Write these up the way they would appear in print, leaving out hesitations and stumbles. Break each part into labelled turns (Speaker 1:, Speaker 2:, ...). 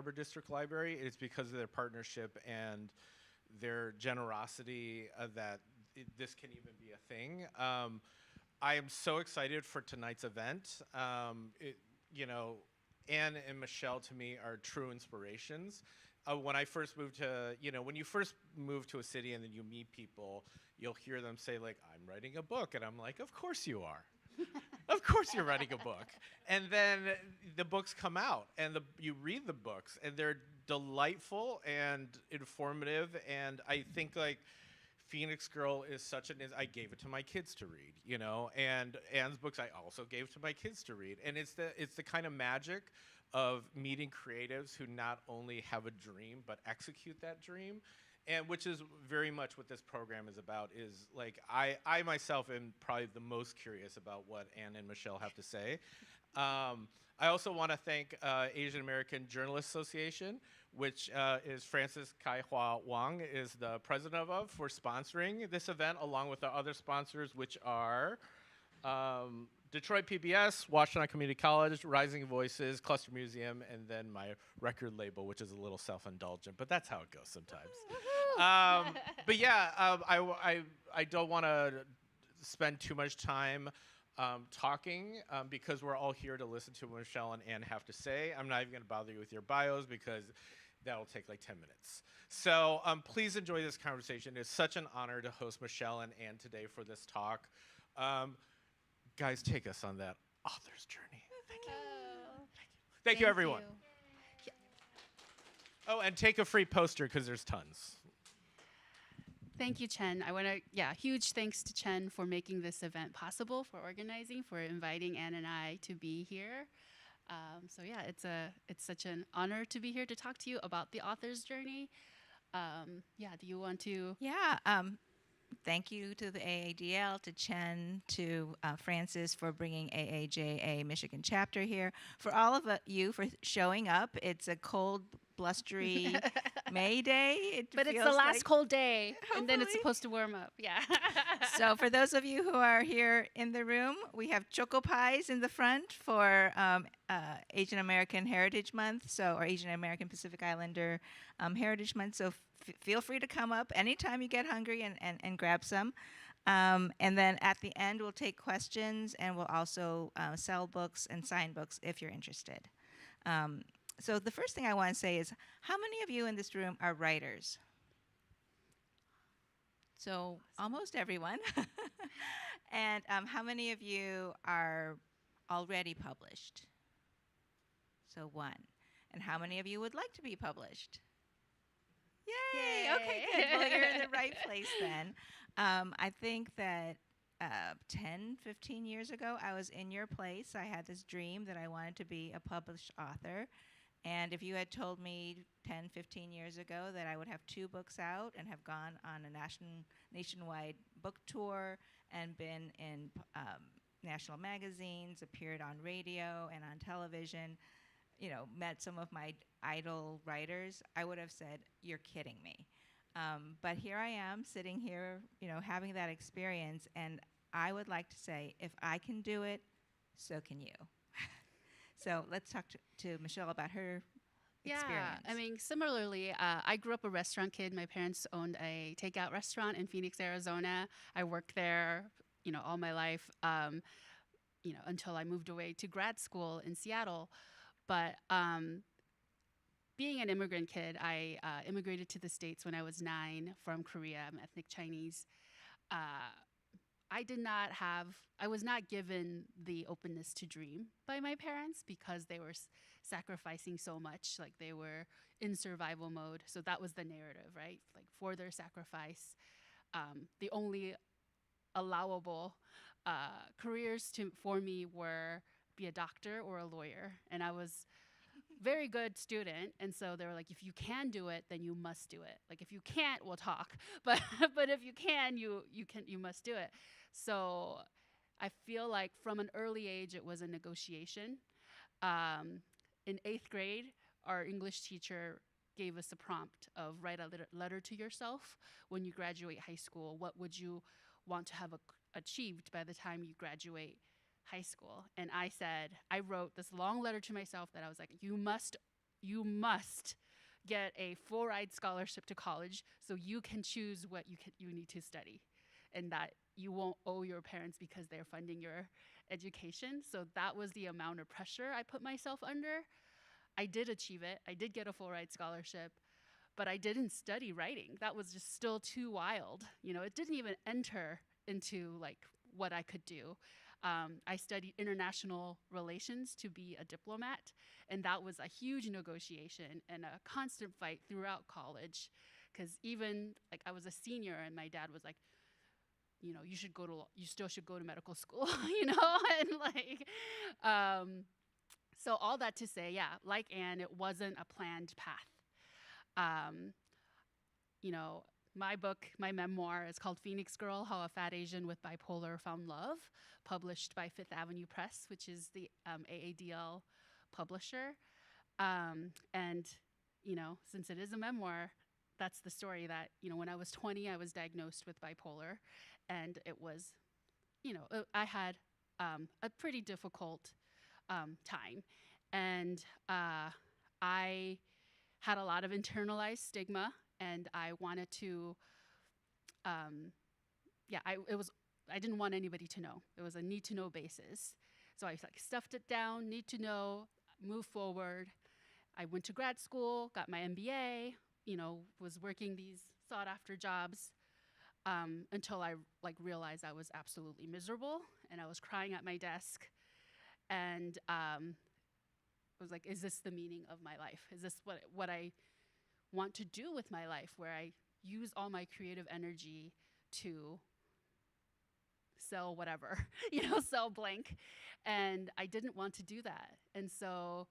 Speaker 1: Harbor District Library. It's because of their partnership and their generosity that this can even be a thing. I am so excited for tonight's event. You know, Anne and Michelle to me are true inspirations. When I first moved to, you know, when you first move to a city and then you meet people, you'll hear them say like, "I'm writing a book," and I'm like, "Of course you are." Of course you're writing a book. And then the books come out and you read the books and they're delightful and informative. And I think like Phoenix Girl is such I gave it to my kids to read, you know, and Anne's books I also gave to my kids to read. And it's the kind of magic of meeting creatives who not only have a dream, but execute that dream. And which is very much what this program is about, is like I myself am probably the most curious about what Anne and Michelle have to say. I also want to thank Asian American Journalists Association, which is Francis Kai Hua Wang is the president of, for sponsoring this event, along with our other sponsors, which are Detroit PBS, Washington Community College, Rising Voices, Cluster Museum, and then my record label, which is a little self-indulgent, but that's how it goes sometimes. But yeah, I don't want to spend too much time talking because we're all here to listen to what Michelle and Anne have to say. I'm not even going to bother you with your bios because that'll take like 10 minutes. So please enjoy this conversation. It's such an honor to host Michelle and Anne today for this talk. Guys, take us on that author's journey. Thank you. Thank you, everyone.
Speaker 2: You.
Speaker 1: Oh, and take a free poster because there's tons.
Speaker 2: Thank you, Chen. I want to, huge thanks to Chen for making this event possible, for organizing, for inviting Anne and I to be here. So yeah, it's such an honor to be here to talk to you about the author's journey. Do you want to?
Speaker 3: Yeah. Thank you to the AADL, to Chen, to Francis for bringing AAJA Michigan chapter here. For all of you for showing up. It's a cold, blustery May day.
Speaker 2: But it's the last cold day, and then it's supposed to warm up. Yeah.
Speaker 3: So for those of you who are here in the room, we have choco pies in the front for Asian American Heritage Month, or Asian American Pacific Islander Heritage Month. So feel free to come up anytime you get hungry and grab some. And then at the end, we'll take questions, and we'll also sell books and sign books if you're interested. So the first thing I want to say is, how many of you in this room are writers? So almost everyone. And how many of you are already published? So one. And how many of you would like to be published? Yay!
Speaker 2: Yay.
Speaker 3: Okay, good. Well, you're in the right place then. I think that 10, 15 years ago, I was in your place. I had this dream that I wanted to be a published author. And if you had told me 10, 15 years ago that I would have 2 books out and have gone on a nationwide book tour and been in national magazines, appeared on radio and on television, met some of my idol writers, I would have said, "You're kidding me." But here I am, sitting here, having that experience, and I would like to say, if I can do it, so can you. So let's talk to Michelle about her experience.
Speaker 2: I mean, similarly, I grew up a restaurant kid. My parents owned a takeout restaurant in Phoenix, Arizona. I worked there, all my life, until I moved away to grad school in Seattle. But being an immigrant kid, I immigrated to the States when I was 9 from Korea. I'm ethnic Chinese. I was not given the openness to dream by my parents because they were sacrificing so much, like they were in survival mode. So that was the narrative, right? Like for their sacrifice, the only allowable careers for me were be a doctor or a lawyer. And I was very good student, and so they were like, if you can do it, then you must do it. Like if you can't, we'll talk, but if you can, you must do it. So I feel like from an early age it was a negotiation. In 8th grade, our English teacher gave us a prompt of write a letter to yourself when you graduate high school. What would you want to have achieved by the time you graduate high school? And I wrote this long letter to myself that I was like, you must you must get a full ride scholarship to college so you can choose what you need to study, and that you won't owe your parents because they're funding your education. So that was the amount of pressure I put myself under. I did achieve it. I did get a full ride scholarship, but I didn't study writing. That was just still too wild. You know, it didn't even enter into like what I could do. I studied international relations to be a diplomat, and that was a huge negotiation and a constant fight throughout college. Because even like I was a senior, and my dad was like, you know, you still should go to medical school, you know, and like, so all that to say, yeah, like Anne, it wasn't a planned path. Um, you know, my book, my memoir is called Phoenix Girl, How a Fat Asian with Bipolar Found Love, published by Fifth Avenue Press, which is the AADL publisher. And, you know, since it is a memoir, that's the story that, you know, when I was 20, I was diagnosed with bipolar. And it was, you know, I had a pretty difficult time. And I had a lot of internalized stigma, and I wanted to, I didn't want anybody to know. It was a need to know basis. So I like stuffed it down, need to know, move forward. I went to grad school, got my MBA, you know, was working these sought after jobs until I like realized I was absolutely miserable, and I was crying at my desk, and I was like, is this the meaning of my life? Is this what I want to do with my life, where I use all my creative energy to sell whatever, you know, sell blank. And I didn't want to do that. And so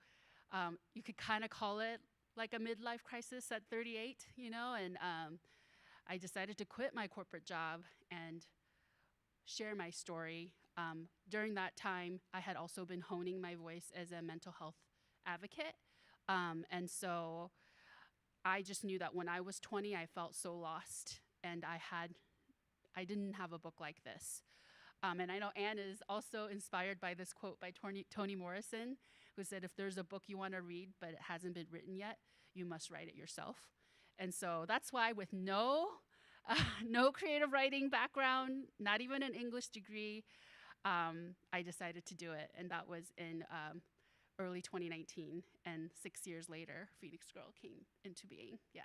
Speaker 2: you could kind of call it like a midlife crisis at 38, you know, and I decided to quit my corporate job and share my story. During that time, I had also been honing my voice as a mental health advocate. And so I just knew that when I was 20, I felt so lost, and I didn't have a book like this. And I know Anne is also inspired by this quote by Toni Morrison, who said, if there's a book you want to read but it hasn't been written yet, you must write it yourself. And so that's why, with no creative writing background, not even an English degree, I decided to do it. And that was in early 2019. And 6 years later, Phoenix Girl came into being. Yeah.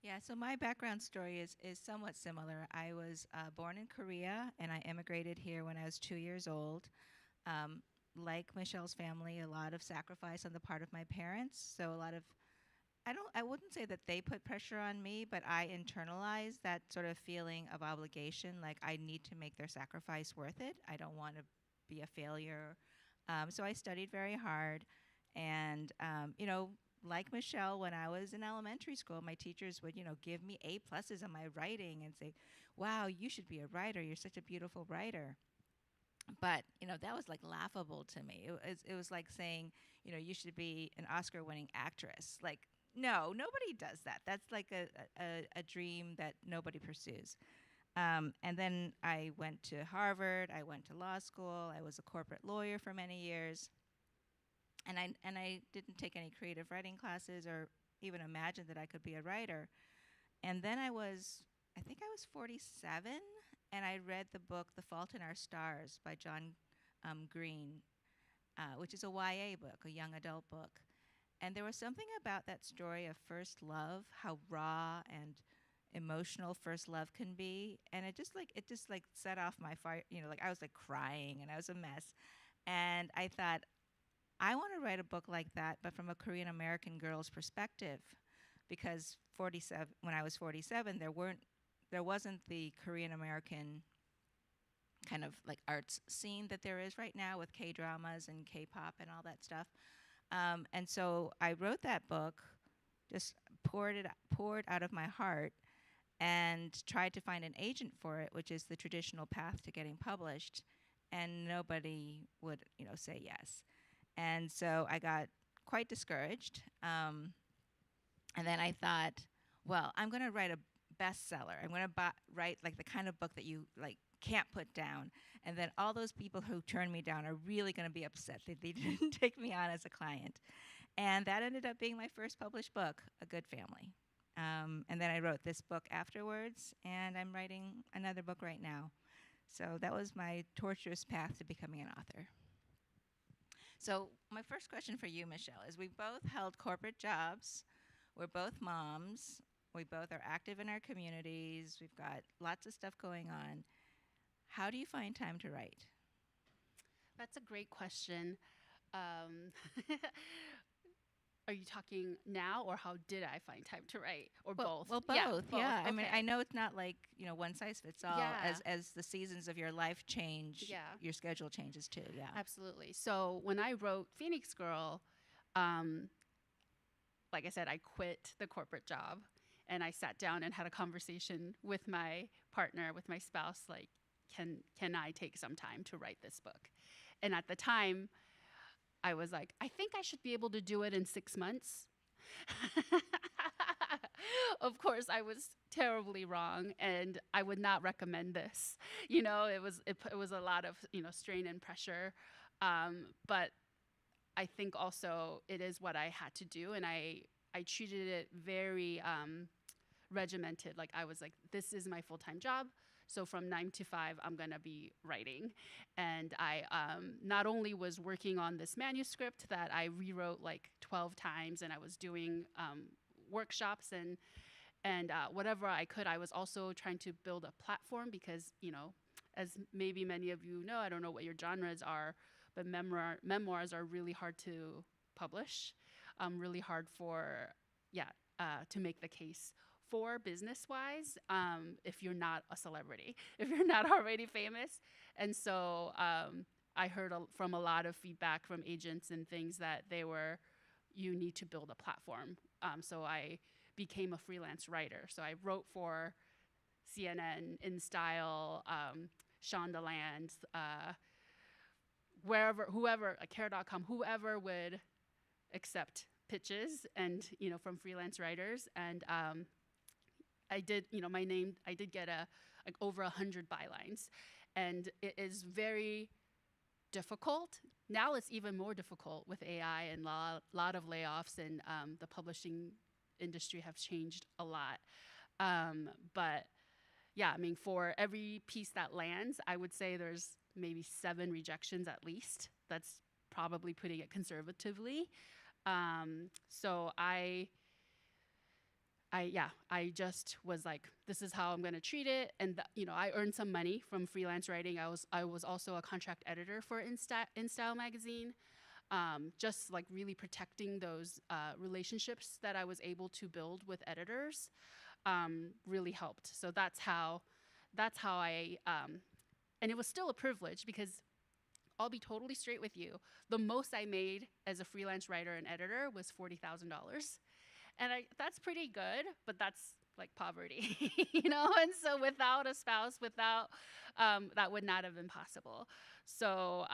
Speaker 3: Yeah, so my background story is somewhat similar. I was born in Korea, and I immigrated here when I was 2 years old. Like Michelle's family, a lot of sacrifice on the part of my parents. So a lot of, I wouldn't say that they put pressure on me, but I internalized that sort of feeling of obligation, like I need to make their sacrifice worth it. I don't want to be a failure. So I studied very hard, and you know, like Michelle, when I was in elementary school, my teachers would, you know, give me A pluses on my writing and say, wow, you should be a writer. You're such a beautiful writer. But, you know, that was like laughable to me. It was like saying, you know, you should be an Oscar winning actress. Like, no, nobody does that. That's like a dream that nobody pursues. And then I went to Harvard. I went to law school. I was a corporate lawyer for many years. And I didn't take any creative writing classes or even imagine that I could be a writer. And then I think I was 47, and I read the book The Fault in Our Stars by John Green, which is a YA book, a young adult book. And there was something about that story of first love, how raw and emotional first love can be. And it just like set off my fire, you know, like I was like crying and I was a mess. And I thought, I want to write a book like that, but from a Korean American girl's perspective, because when I was 47, there wasn't the Korean American kind of like arts scene that there is right now with K-dramas and K-pop and all that stuff. And so I wrote that book, just poured out of my heart, and tried to find an agent for it, which is the traditional path to getting published, and nobody would, you know, say yes. And so I got quite discouraged. And then I thought, well, I'm going to write a bestseller. I'm going to write like the kind of book that you like can't put down. And then all those people who turned me down are really going to be upset that they didn't take me on as a client. And that ended up being my first published book, A Good Family. And then I wrote this book afterwards, and I'm writing another book right now. So that was my tortuous path to becoming an author. So my first question for you, Michelle, is we both held corporate jobs. We're both moms. We both are active in our communities. We've got lots of stuff going on. How do you find time to write?
Speaker 2: That's a great question. Um, are you talking now, or how did I find time to write, or both?
Speaker 3: Well,
Speaker 2: Yeah,
Speaker 3: both. Yeah. I mean,
Speaker 2: okay.
Speaker 3: I know it's not like, one size fits all.
Speaker 2: Yeah.
Speaker 3: As the seasons of your life change,
Speaker 2: Yeah.
Speaker 3: your schedule changes too. Yeah.
Speaker 2: Absolutely. So when I wrote Phoenix Girl, um, like I said, I quit the corporate job, and I sat down and had a conversation with my partner, with my spouse, like, can I take some time to write this book? And at the time, I was like, I think I should be able to do it in 6 months. Of course, I was terribly wrong, and I would not recommend this. It was a lot of strain and pressure, but I think also it is what I had to do, and I treated it very regimented. Like, I was like, this is my full-time job. So from 9 to 5, I'm gonna be writing. And I not only was working on this manuscript that I rewrote like 12 times, and I was doing workshops and whatever I could. I was also trying to build a platform because, as maybe many of you know, I don't know what your genres are, but memoirs are really hard to publish, really hard for, to make the case for business-wise, if you're not a celebrity, if you're not already famous. And so I heard from a lot of feedback from agents and things that you need to build a platform. So I became a freelance writer. So I wrote for CNN, InStyle, Shondaland, whoever, Care.com, whoever would accept pitches and, from freelance writers. And I did, I did get like over 100 bylines, and it is very difficult. Now it's even more difficult with AI and lot of layoffs, and the publishing industry have changed a lot. But yeah, I mean, for every piece that lands, I would say there's maybe 7 rejections at least. That's probably putting it conservatively. So I just was like, this is how I'm going to treat it. And, I earned some money from freelance writing. I was also a contract editor for InStyle magazine, just like really protecting those relationships that I was able to build with editors really helped. So that's how I, and it was still a privilege because I'll be totally straight with you. The most I made as a freelance writer and editor was $40,000. And that's pretty good, but that's like poverty, And so without a spouse, that would not have been possible. So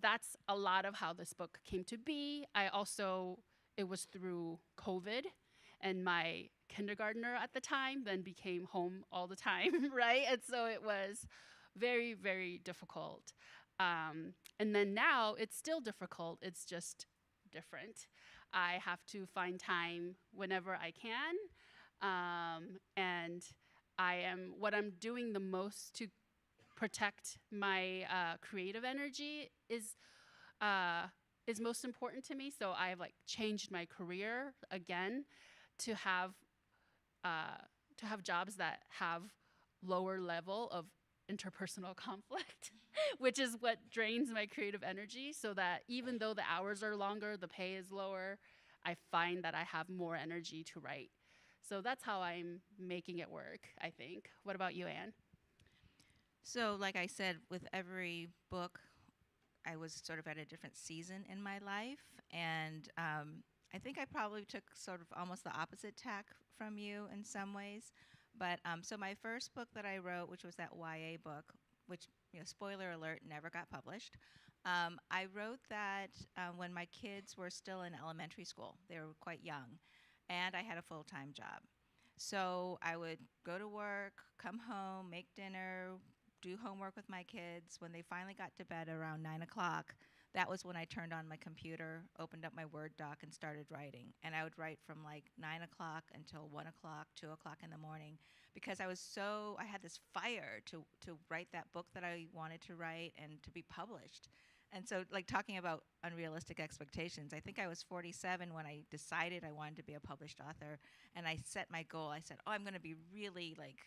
Speaker 2: that's a lot of how this book came to be. It was through COVID, and my kindergartner at the time then became home all the time, right? And so it was very, very difficult. And then now it's still difficult. It's just different. I have to find time whenever I can. And what I'm doing the most to protect my creative energy is most important to me. So I've like changed my career again to have jobs that have lower level of interpersonal conflict, which is what drains my creative energy, so that even though the hours are longer, the pay is lower, I find that I have more energy to write. So that's how I'm making it work, I think. What about you, Anne?
Speaker 3: So, like I said, with every book, I was sort of at a different season in my life. And I think I probably took sort of almost the opposite tack from you in some ways. But so my first book that I wrote, which was that YA book, which, spoiler alert, never got published. I wrote that when my kids were still in elementary school. They were quite young, and I had a full-time job. So I would go to work, come home, make dinner, do homework with my kids. When they finally got to bed around 9 o'clock, that was when I turned on my computer, opened up my Word doc, and started writing. And I would write from like 9 o'clock until 1 o'clock, 2 o'clock in the morning, because I had this fire to write that book that I wanted to write and to be published. And so, like, talking about unrealistic expectations, I think I was 47 when I decided I wanted to be a published author, and I set my goal. I said, oh, I'm going to be really, like,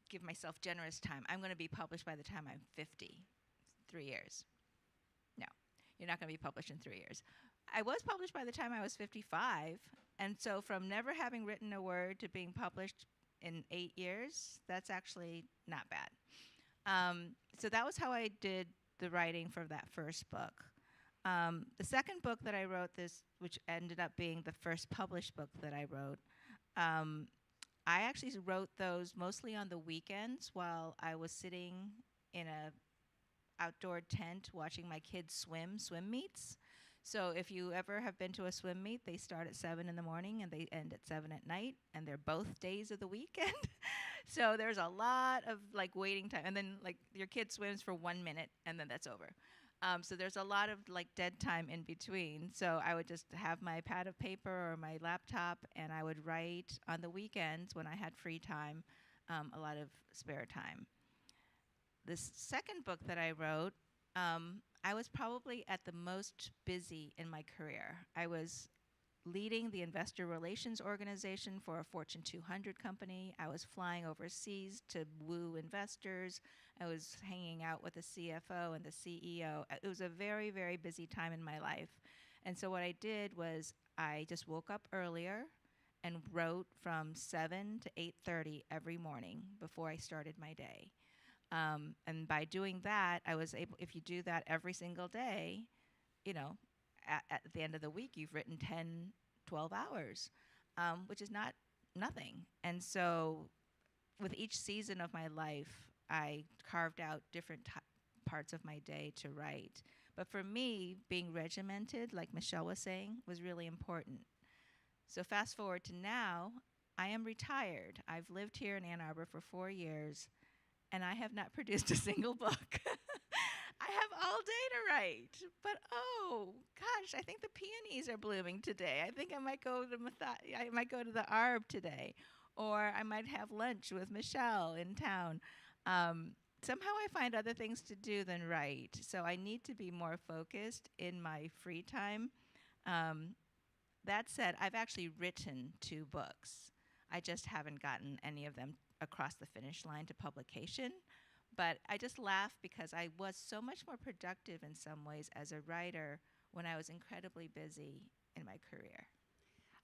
Speaker 3: give myself generous time. I'm going to be published by the time I'm 50, 3 years. No, you're not going to be published in 3 years. I was published by the time I was 55, and so from never having written a word to being published in 8 years, that's actually not bad. So that was how I did the writing for that first book. The second book that I wrote, which ended up being the first published book that I wrote, I actually wrote those mostly on the weekends while I was sitting in a outdoor tent watching my kids swim meets. So if you ever have been to a swim meet, they start at 7 in the morning and they end at 7 at night, and they're both days of the weekend. So there's a lot of like waiting time, and then like your kid swims for 1 minute and then that's over. So there's a lot of like dead time in between. So I would just have my pad of paper or my laptop, and I would write on the weekends when I had free time, a lot of spare time. This second book that I wrote, I was probably at the most busy in my career. I was leading the investor relations organization for a Fortune 200 company. I was flying overseas to woo investors. I was hanging out with the CFO and the CEO. It was a very, very busy time in my life. And so what I did was I just woke up earlier and wrote from 7 to 8:30 every morning before I started my day. And by doing that, I was able, if you do that every single day, you know, at the end of the week, you've written 10, 12 hours, which is not nothing. And so with each season of my life, I carved out different parts of my day to write. But for me, being regimented, like Michelle was saying, was really important. So fast forward to now, I am retired. I've lived here in Ann Arbor for 4 years, and I have not produced a single book. I have all day to write, but oh gosh, I think the peonies are blooming today. I think I might go to the Arb today, or I might have lunch with Michelle in town. Somehow I find other things to do than write, so I need to be more focused in my free time. That said, I've actually written 2 books. I just haven't gotten any of them across the finish line to publication. But I just laugh because I was so much more productive in some ways as a writer when I was incredibly busy in my career.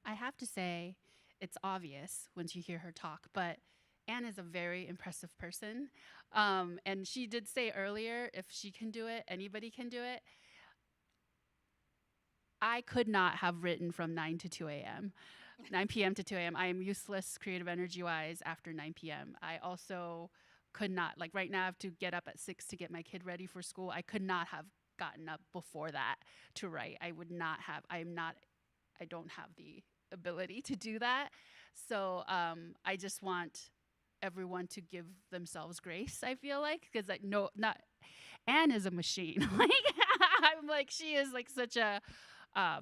Speaker 2: I have to say, it's obvious once you hear her talk, but Anne is a very impressive person. And she did say earlier, if she can do it, anybody can do it. I could not have written from 9 to 2 a.m., 9 p.m. to 2 a.m. I am useless creative energy-wise after 9 p.m. I also could not, like right now I have to get up at 6 to get my kid ready for school. I could not have gotten up before that to write. I don't have the ability to do that. So I just want everyone to give themselves grace, I feel like, because like Anne is a machine. Like I'm like, she is like such a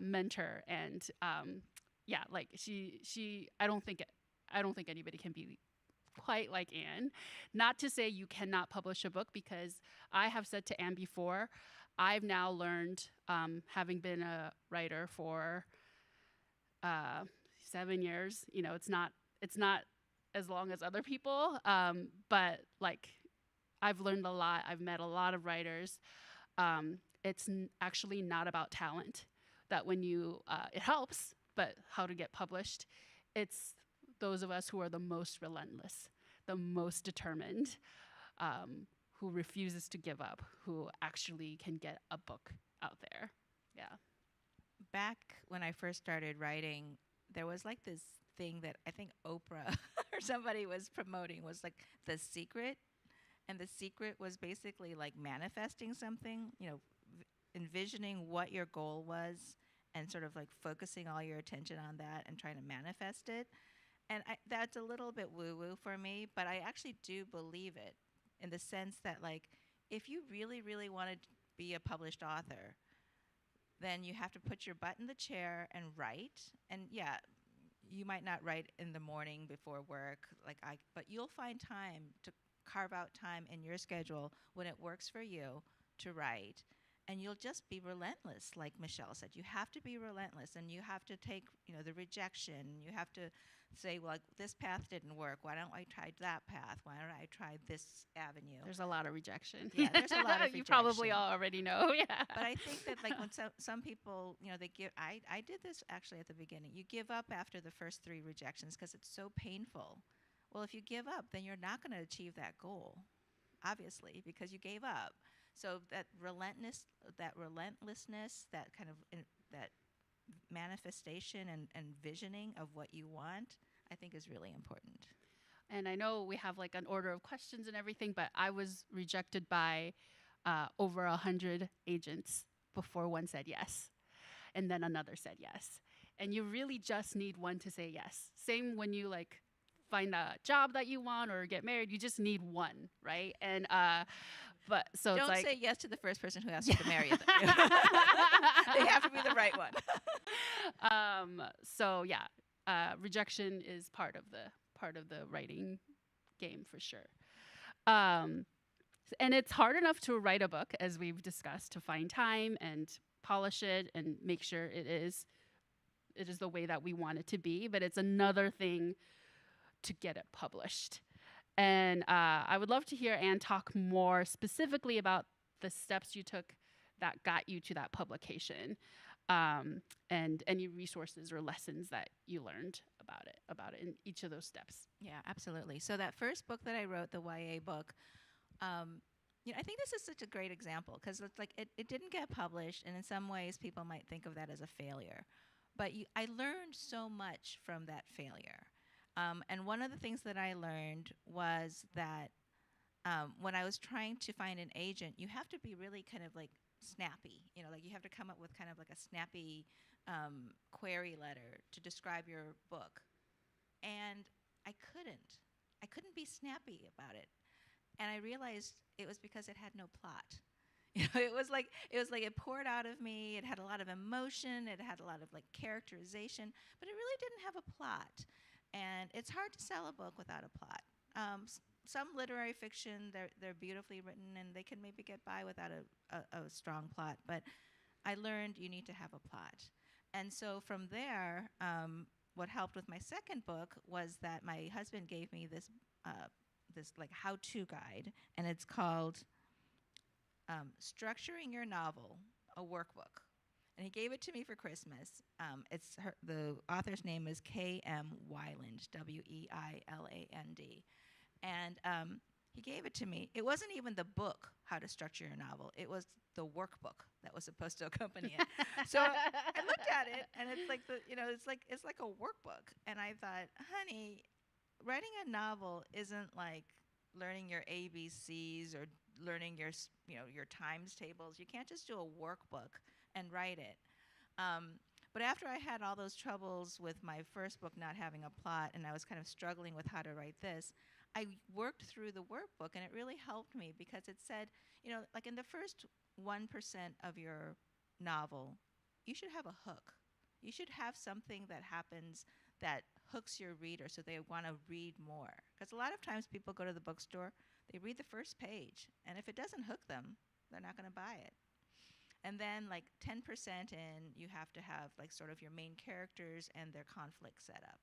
Speaker 2: mentor, and yeah, like I don't think anybody can be quite like Anne. Not to say you cannot publish a book, because I have said to Anne before, I've now learned, having been a writer for 7 years, you know, it's not as long as other people, but like I've learned a lot. I've met a lot of writers. It's actually not about talent. That when you, it helps, but how to get published, it's those of us who are the most relentless, the most determined, who refuses to give up, who actually can get a book out there. Yeah.
Speaker 3: Back when I first started writing, there was like this thing that I think Oprah or somebody was promoting, was like The Secret. And The Secret was basically like manifesting something, you know, envisioning what your goal was and sort of like focusing all your attention on that and trying to manifest it. And that's a little bit woo-woo for me, but I actually do believe it, in the sense that like if you really, really want to be a published author, then you have to put your butt in the chair and write. And yeah, you might not write in the morning before work, but you'll find time to carve out time in your schedule when it works for you to write. And you'll just be relentless, like Michelle said. You have to be relentless, and you have to take, the rejection. You have to say, well, like, this path didn't work. Why don't I try that path? Why don't I try this avenue?
Speaker 2: There's a lot of rejection.
Speaker 3: Yeah, there's a lot of
Speaker 2: You probably
Speaker 3: rejection.
Speaker 2: all already know. Yeah.
Speaker 3: But I think that, like, when some people, they give. I did this actually at the beginning. You give up after the first 3 rejections because it's so painful. Well, if you give up, then you're not going to achieve that goal, obviously, because you gave up. So that relentlessness, that kind of that manifestation and visioning of what you want, I think is really important.
Speaker 2: And I know we have like an order of questions and everything, but I was rejected by over 100 agents before one said yes, and then another said yes. And you really just need one to say yes. Same when you like find a job that you want or get married, you just need one, right? And but so
Speaker 3: Don't
Speaker 2: it's like,
Speaker 3: say yes to the first person who asks you to marry you. They have to be the right one.
Speaker 2: So yeah, rejection is part of the writing game for sure. And it's hard enough to write a book, as we've discussed, to find time and polish it and make sure it is the way that we want it to be. But it's another thing to get it published. And I would love to hear Anne talk more specifically about the steps you took that got you to that publication, and any resources or lessons that you learned about it in each of those steps.
Speaker 3: Yeah, absolutely. So that first book that I wrote, the YA book, I think this is such a great example because it's like it didn't get published, and in some ways people might think of that as a failure. But I learned so much from that failure. And one of the things that I learned was that when I was trying to find an agent, you have to be really kind of like snappy. Like you have to come up with kind of like a snappy query letter to describe your book. And I couldn't be snappy about it. And I realized it was because it had no plot. It was like it poured out of me. It had a lot of emotion. It had a lot of like characterization, but it really didn't have a plot. And it's hard to sell a book without a plot. Some literary fiction, they're beautifully written, and they can maybe get by without a strong plot. But I learned you need to have a plot. And so from there, what helped with my second book was that my husband gave me this like how-to guide, and it's called Structuring Your Novel, a Workbook. And he gave it to me for Christmas. The author's name is KYLYN, WEILAND. And he gave it to me. It wasn't even the book, How to Structure Your Novel. It was the workbook that was supposed to accompany it. So I looked at it, and it's like it's like a workbook. And I thought, honey, writing a novel isn't like learning your ABCs or learning your times tables. You can't just do a workbook and write it. But after I had all those troubles with my first book not having a plot, and I was kind of struggling with how to write this, I worked through the workbook, and it really helped me because it said, like in the first 1% of your novel, you should have a hook. You should have something that happens that hooks your reader so they want to read more. Because a lot of times people go to the bookstore, they read the first page, and if it doesn't hook them, they're not going to buy it. And then like 10% in, you have to have like sort of your main characters and their conflict set up.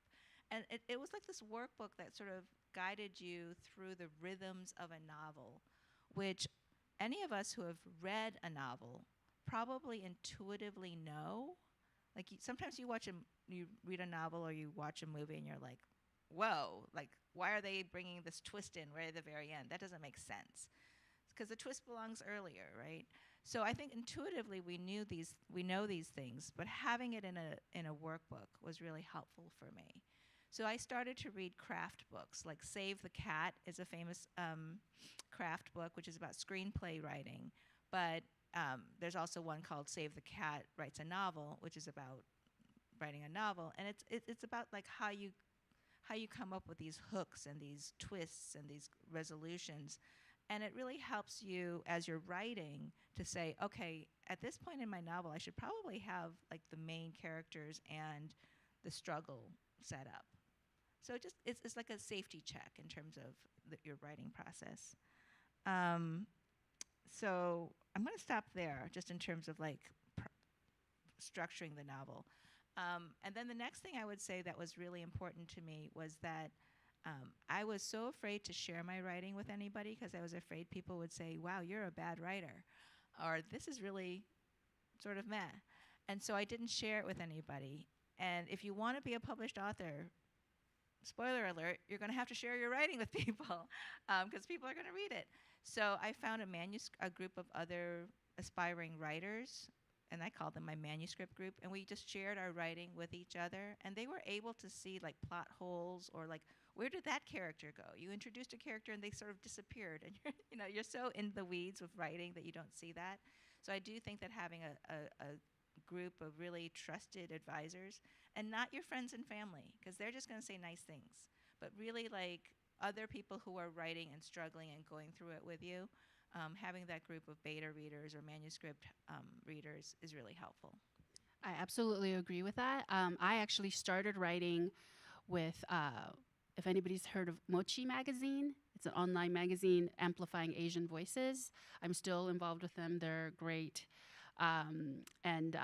Speaker 3: And it was like this workbook that sort of guided you through the rhythms of a novel, which any of us who have read a novel probably intuitively know. Like sometimes you read a novel or you watch a movie and you're like, whoa, like why are they bringing this twist in right at the very end? That doesn't make sense. Because the twist belongs earlier, right? So I think intuitively we know these things, but having it in a workbook was really helpful for me. So I started to read craft books, like Save the Cat is a famous craft book, which is about screenplay writing. But there's also one called Save the Cat Writes a Novel, which is about writing a novel, and it's about like how you come up with these hooks and these twists and these resolutions. And it really helps you as you're writing to say, okay, at this point in my novel, I should probably have like the main characters and the struggle set up. So it's like a safety check in terms of your writing process. Um, so I'm going to stop there, just in terms of like structuring the novel. And then the next thing I would say that was really important to me was that I was so afraid to share my writing with anybody because I was afraid people would say, wow, you're a bad writer, or this is really sort of meh. And so I didn't share it with anybody. And if you want to be a published author, spoiler alert, you're going to have to share your writing with people because people are going to read it. So I found a group of other aspiring writers, and I called them my manuscript group, and we just shared our writing with each other, and they were able to see like plot holes or like, where did that character go? You introduced a character and they sort of disappeared, and you're so in the weeds with writing that you don't see that. So I do think that having a group of really trusted advisors, and not your friends and family, because they're just going to say nice things, but really like other people who are writing and struggling and going through it with you, having that group of beta readers or manuscript readers is really helpful.
Speaker 2: I absolutely agree with that. I actually started writing with, if anybody's heard of Mochi Magazine, it's an online magazine amplifying Asian voices. I'm still involved with them. They're great. And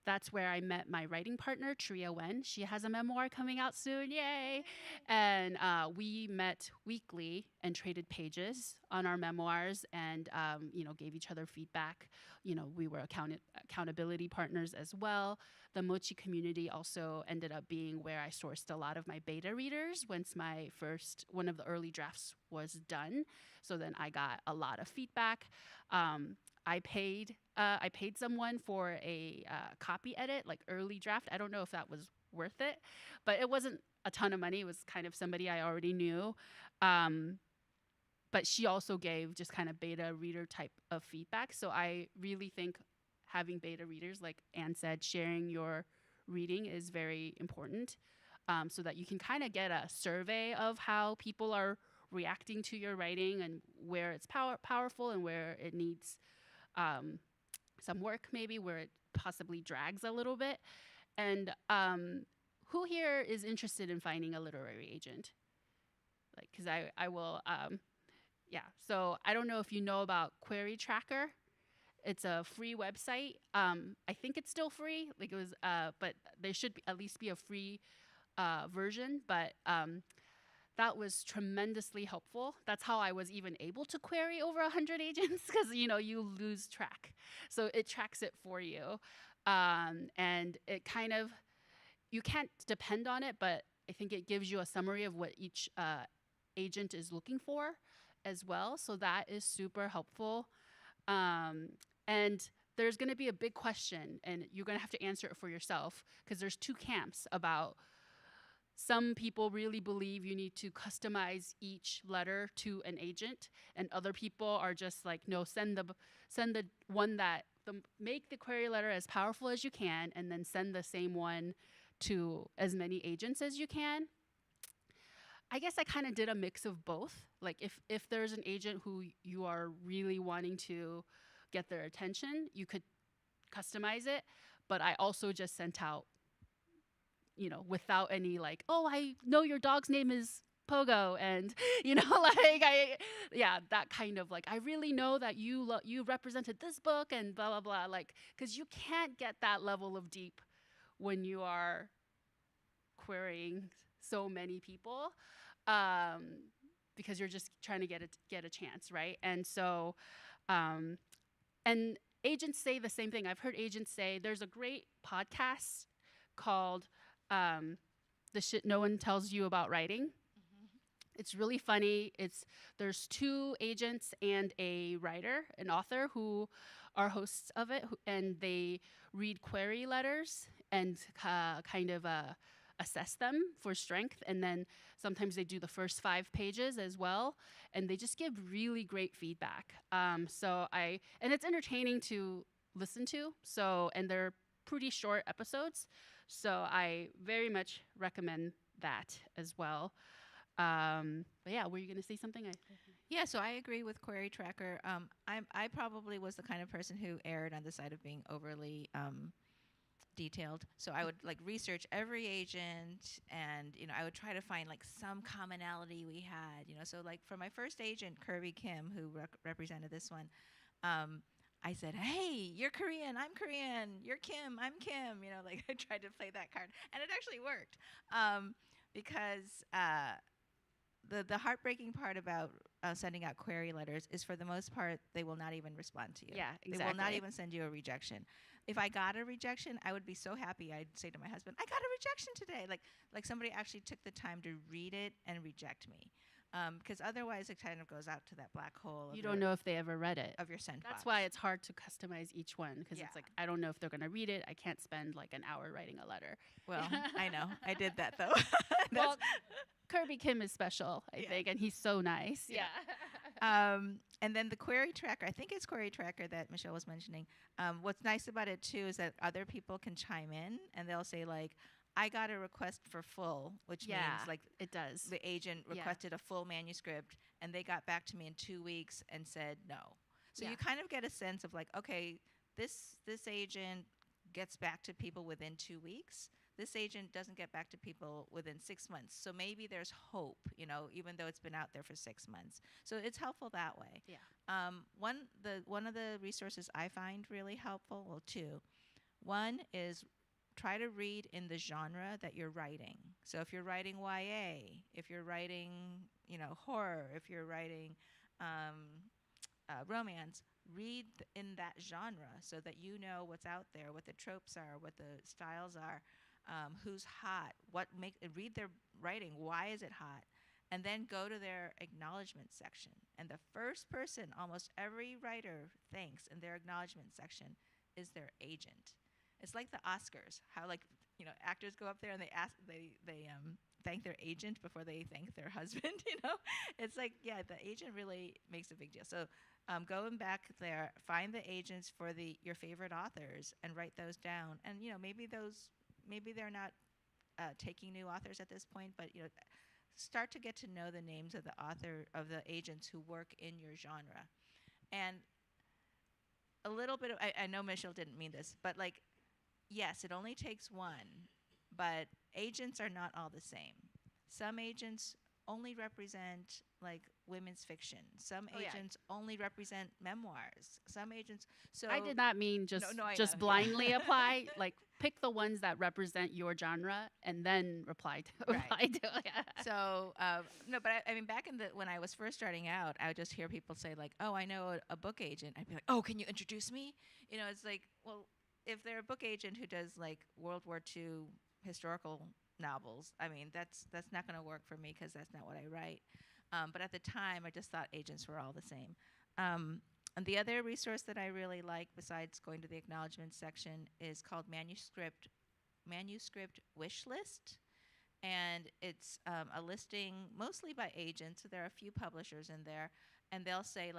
Speaker 2: that's where I met my writing partner, KYLYN. She has a memoir coming out soon, yay! And we met weekly and traded pages on our memoirs and, gave each other feedback. We were accountability partners as well. The Mochi community also ended up being where I sourced a lot of my beta readers once one of the early drafts was done. So then I got a lot of feedback. I paid someone for a copy edit, like early draft. I don't know if that was worth it, but it wasn't a ton of money. It was kind of somebody I already knew. But she also gave just kind of beta reader type of feedback. So I really think having beta readers, like Anne said, sharing your reading is very important, so that you can kind of get a survey of how people are reacting to your writing and where it's powerful and where it needs some work, maybe where it possibly drags a little bit. And who here is interested in finding a literary agent? Like, because I will, yeah. So I don't know if you know about Query Tracker. It's a free website. I think it's still free. Like it was, but there should at least be a free version. But that was tremendously helpful. That's how I was even able to query over 100 agents because, you lose track. So it tracks it for you. And it kind of, you can't depend on it, but I think it gives you a summary of what each agent is looking for as well. So that is super helpful. And there's going to be a big question, and you're going to have to answer it for yourself because there's two camps about. Some people really believe you need to customize each letter to an agent, and other people are just like, no, send the one make the query letter as powerful as you can, and then send the same one to as many agents as you can. I guess I kind of did a mix of both. Like if there's an agent who you are really wanting to get their attention, you could customize it, but I also just sent out, without any like, oh, I know your dog's name is Pogo, and that kind of like, I really know that you represented this book and blah blah blah, like, because you can't get that level of deep when you are querying so many people, because you're just trying to get a chance, right? And so, and agents say the same thing. I've heard agents say there's a great podcast called The Shit No One Tells You About Writing. It's really funny. There's two agents and a writer, an author, who are hosts of it, and they read query letters and kind of assess them for strength. And then sometimes they do the first 5 pages as well, and they just give really great feedback. And it's entertaining to listen to. And they're pretty short episodes. So I very much recommend that as well. But yeah, were you going to say something?
Speaker 3: Yeah, so I agree with Query Tracker. I probably was the kind of person who erred on the side of being overly detailed. So I would like research every agent, and I would try to find like some commonality we had. So like for my first agent, Kirby Kim, who represented this one, um, I said, "Hey, you're Korean. I'm Korean. You're Kim. I'm Kim." Like I tried to play that card, and it actually worked because. The heartbreaking part about sending out query letters is, for the most part, they will not even respond to you.
Speaker 2: Yeah,
Speaker 3: They will not
Speaker 2: exactly.
Speaker 3: even send you a rejection. If I got a rejection, I would be so happy. I'd say to my husband, "I got a rejection today." Like somebody actually took the time to read it and reject me, because otherwise it kind of goes out to that black hole.
Speaker 2: You don't know if they ever read it.
Speaker 3: Of your sent
Speaker 2: That's
Speaker 3: box.
Speaker 2: why it's hard to customize each one, because
Speaker 3: Yeah.
Speaker 2: it's like, I don't know if they're going to read it. I can't spend like an hour writing a letter.
Speaker 3: Well, I know. I did that though.
Speaker 2: Well, Kirby Kim is special, I
Speaker 3: Yeah.
Speaker 2: think, and he's so nice.
Speaker 3: Yeah. And then the query tracker, I think it's query tracker that Michelle was mentioning. What's nice about it too is that other people can chime in, and they'll say like, "I got a request for full," which
Speaker 2: Yeah,
Speaker 3: means like
Speaker 2: it does.
Speaker 3: the agent
Speaker 2: Yeah.
Speaker 3: requested a full manuscript, and they got back to me in 2 weeks and said no. So
Speaker 2: Yeah.
Speaker 3: you kind of get a sense of like, okay, this agent gets back to people within 2 weeks. This agent doesn't get back to people within 6 months. So maybe there's hope, even though it's been out there for 6 months. So it's helpful that way.
Speaker 2: Yeah.
Speaker 3: One of the resources I find really helpful, well, two. One is try to read in the genre that you're writing. So if you're writing YA, if you're writing, horror, if you're writing romance, read in that genre so that you know what's out there, what the tropes are, what the styles are, who's hot, read their writing, why is it hot, and then go to their acknowledgement section. And the first person almost every writer thanks in their acknowledgement section is their agent. It's like the Oscars, how actors go up there and they thank their agent before they thank their husband. It's like, yeah, the agent really makes a big deal. So going back there, find the agents for your favorite authors and write those down. And maybe they're not taking new authors at this point, but start to get to know the names of the agents who work in your genre. And a little bit of, I know Michelle didn't mean this, but yes, it only takes one, but agents are not all the same. Some agents only represent women's fiction. Some agents only represent memoirs. Some agents. So
Speaker 2: I did not mean just
Speaker 3: I
Speaker 2: just
Speaker 3: know,
Speaker 2: blindly
Speaker 3: yeah.
Speaker 2: apply. Pick the ones that represent your genre and then reply to
Speaker 3: Right.
Speaker 2: reply to it.
Speaker 3: So no, but I mean, back when I was first starting out, I would just hear people say "Oh, I know a book agent." I'd be like, "Oh, can you introduce me?" It's like, well, if they're a book agent who does World War II historical novels, I mean, that's not going to work for me because that's not what I write. But at the time, I just thought agents were all the same. And the other resource that I really like, besides going to the acknowledgement section, is called Manuscript Wish List. And it's a listing mostly by agents. So there are a few publishers in there. And they'll say,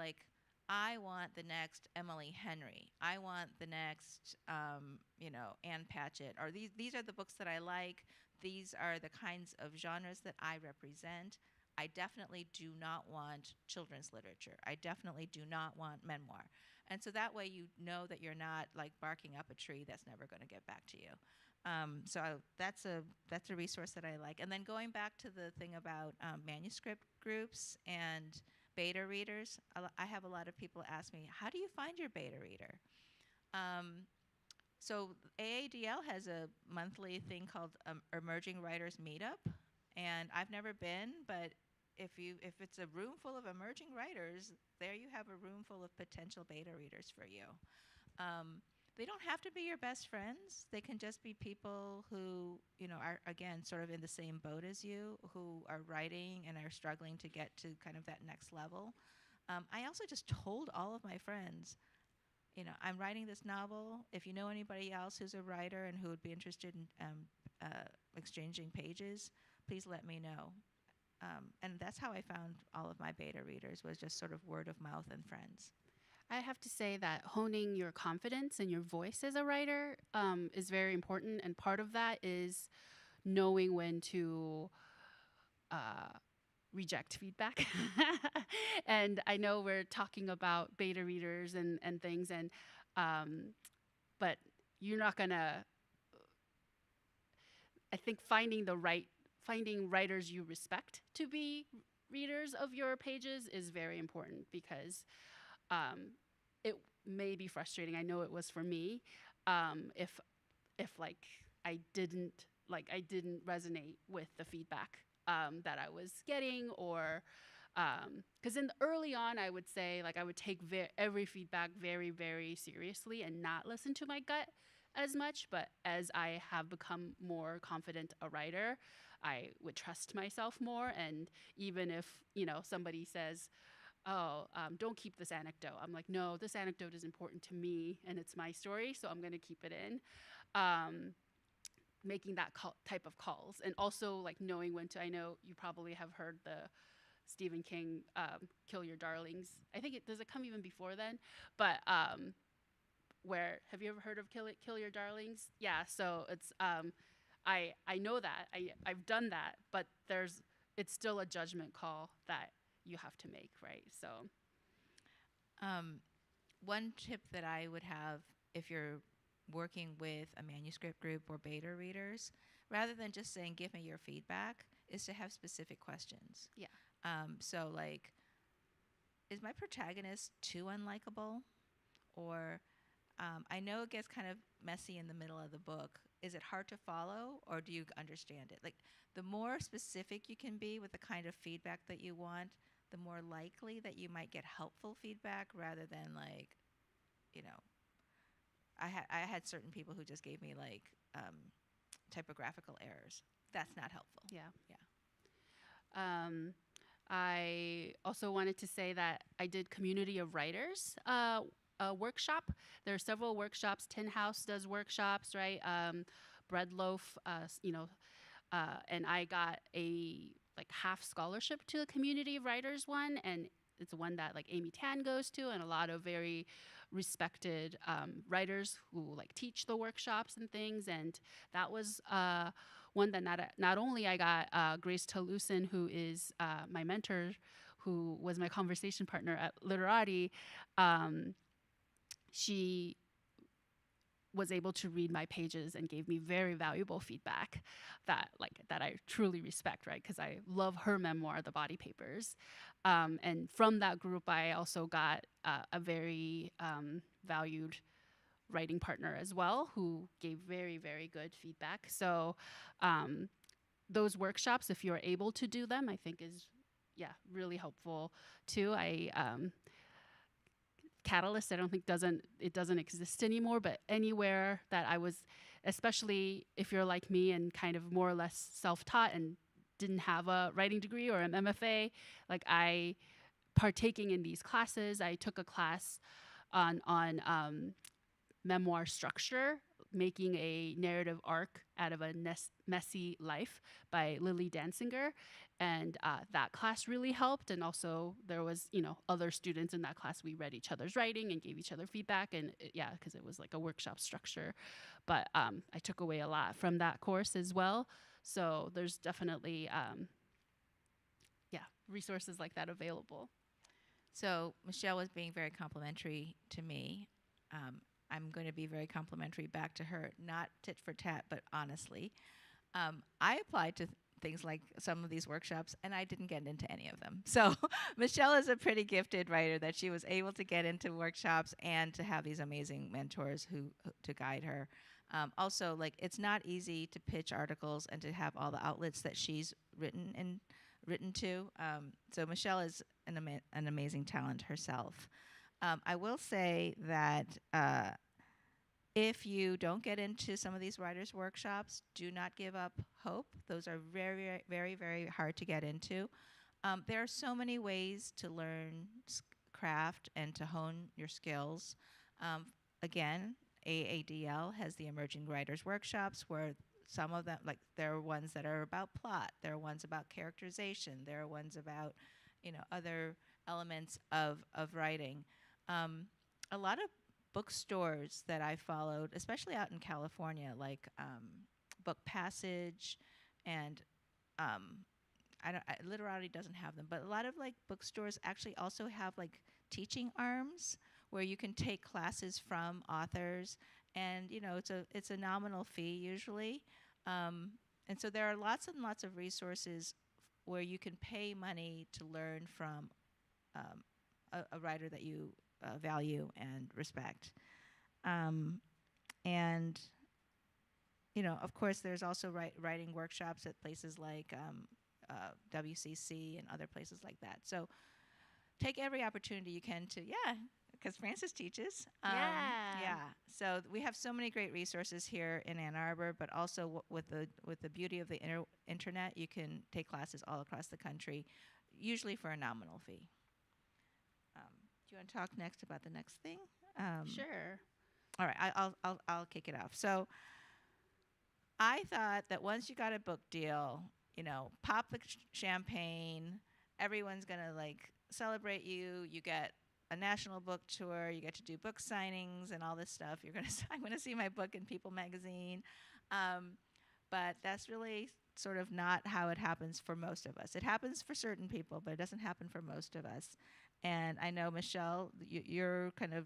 Speaker 3: I want the next Emily Henry. I want the next, Ann Patchett. Or these are the books that I like. These are the kinds of genres that I represent. I definitely do not want children's literature. I definitely do not want memoir. And so that way you know that you're not barking up a tree that's never going to get back to you. So that's a resource that I like. And then going back to the thing about manuscript groups and beta readers, I have a lot of people ask me, how do you find your beta reader? So AADL has a monthly thing called Emerging Writers Meetup, and I've never been, but if it's a room full of emerging writers, there you have a room full of potential beta readers for you. They don't have to be your best friends. They can just be people who are, again, sort of in the same boat as you, who are writing and are struggling to get to kind of that next level. I also just told all of my friends, I'm writing this novel. If you know anybody else who's a writer and who would be interested in exchanging pages, please let me know. And that's how I found all of my beta readers, was just sort of word of mouth and friends.
Speaker 2: I have to say that honing your confidence and your voice as a writer is very important. And part of that is knowing when to reject feedback. And I know we're talking about beta readers and things, and but you're not gonna. I think finding writers you respect to be readers of your pages is very important, because it may be frustrating. I know it was for me. If like I didn't resonate with the feedback that I was getting, or because in early on, I would say like I would take every feedback very, very seriously and not listen to my gut as much. But as I have become more confident a writer, I would trust myself more. And even if somebody says, "Oh, don't keep this anecdote," I'm like, "No, this anecdote is important to me and it's my story, so I'm going to keep it in." Making that type of calls, and also like knowing when to. I know you probably have heard the Stephen King "Kill Your Darlings." I think does it come even before then? But where have you ever heard of Kill Your Darlings? Yeah, so it's I know that I've done that, but it's still a judgment call that you have to make, right? So
Speaker 3: One tip that I would have, if you're working with a manuscript group or beta readers, rather than just saying, "Give me your feedback," is to have specific questions.
Speaker 2: yeah,
Speaker 3: So, like, is my protagonist too unlikable? Or I know it gets kind of messy in the middle of the book. Is it hard to follow, or do you understand it? Like, the more specific you can be with the kind of feedback that you want, the more likely that you might get helpful feedback, rather than like, you know, I had certain people who just gave me like typographical errors. That's not helpful.
Speaker 2: yeah.
Speaker 3: Yeah.
Speaker 2: I also wanted to say that I did Community of Writers a workshop. There are several workshops. Tin House does workshops, right? Bread Loaf, and I got a like half scholarship to the Community of Writers one, and it's one that like Amy Tan goes to, and a lot of very respected writers who like teach the workshops and things. And that was one that not only I got Grace Talusin, who is my mentor, who was my conversation partner at Literati. She was able to read my pages and gave me very valuable feedback that I truly respect, right? Because I love her memoir, The Body Papers. And from that group, I also got a very valued writing partner as well, who gave very, very good feedback. So those workshops, if you're able to do them, I think is really helpful too. Catalyst, I don't think doesn't exist anymore, but anywhere that I was, especially if you're like me and kind of more or less self-taught and didn't have a writing degree or an MFA, like I partaking in these classes. I took a class on memoir structure, making a narrative arc out of a messy life by Lily Danziger. And that class really helped. And also there was, other students in that class. We read each other's writing and gave each other feedback. And because it was like a workshop structure. But I took away a lot from that course as well. So there's definitely, resources like that available.
Speaker 3: So Michelle was being very complimentary to me. I'm going to be very complimentary back to her, not tit for tat, but honestly. I applied to things like some of these workshops, and I didn't get into any of them. So Michelle is a pretty gifted writer that she was able to get into workshops and to have these amazing mentors who to guide her. Also, like, it's not easy to pitch articles and to have all the outlets that she's written to. So Michelle is an amazing talent herself. I will say that if you don't get into some of these writers' workshops, do not give up hope. Those are very, very, very hard to get into. There are so many ways to learn craft and to hone your skills. Again, AADL has the Emerging Writers Workshops, where some of them, like, there are ones that are about plot, there are ones about characterization, there are ones about, other elements of writing. A lot of bookstores that I followed, especially out in California, like Book Passage, and Literati doesn't have them, but a lot of like bookstores actually also have like teaching arms where you can take classes from authors, and it's a nominal fee usually, and so there are lots and lots of resources where you can pay money to learn from a writer that you value and respect. And of course, there's also writing workshops at places like WCC and other places like that. So take every opportunity you can to, because Frances teaches.
Speaker 2: Yeah.
Speaker 3: Yeah. So we have so many great resources here in Ann Arbor, but also with the beauty of the internet, you can take classes all across the country, usually for a nominal fee. Do you want to talk next about the next thing?
Speaker 2: Sure.
Speaker 3: All right, I'll kick it off. So I thought that once you got a book deal, pop the champagne, everyone's gonna like celebrate you. You get a national book tour. You get to do book signings and all this stuff. I'm gonna see my book in People magazine, but that's really sort of not how it happens for most of us. It happens for certain people, but it doesn't happen for most of us. And I know, Michelle, your kind of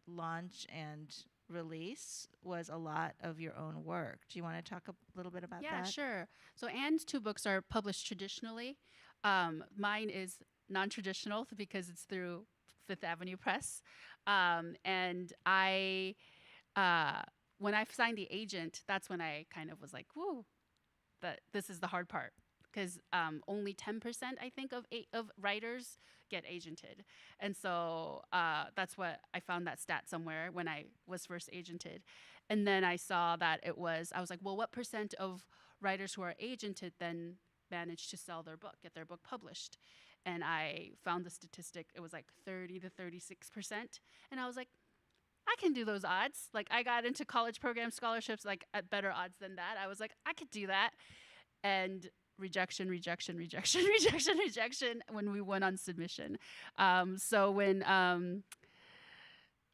Speaker 3: launch and release was a lot of your own work. Do you want to talk a little bit about that?
Speaker 2: Yeah, sure. So Anne's two books are published traditionally. Mine is non-traditional because it's through Fifth Avenue Press. And I, when I signed the agent, that's when I kind of was like, whoa, this is the hard part. Because only 10%, I think, of writers get agented. And so that's what I found that stat somewhere when I was first agented. And then I saw that I was like, well, what percent of writers who are agented then manage to sell their book, get their book published? And I found the statistic, it was like 30 to 36%. And I was like, I can do those odds. Like, I got into college program scholarships like at better odds than that. I was like, I could do that. And rejection when we went on submission. So when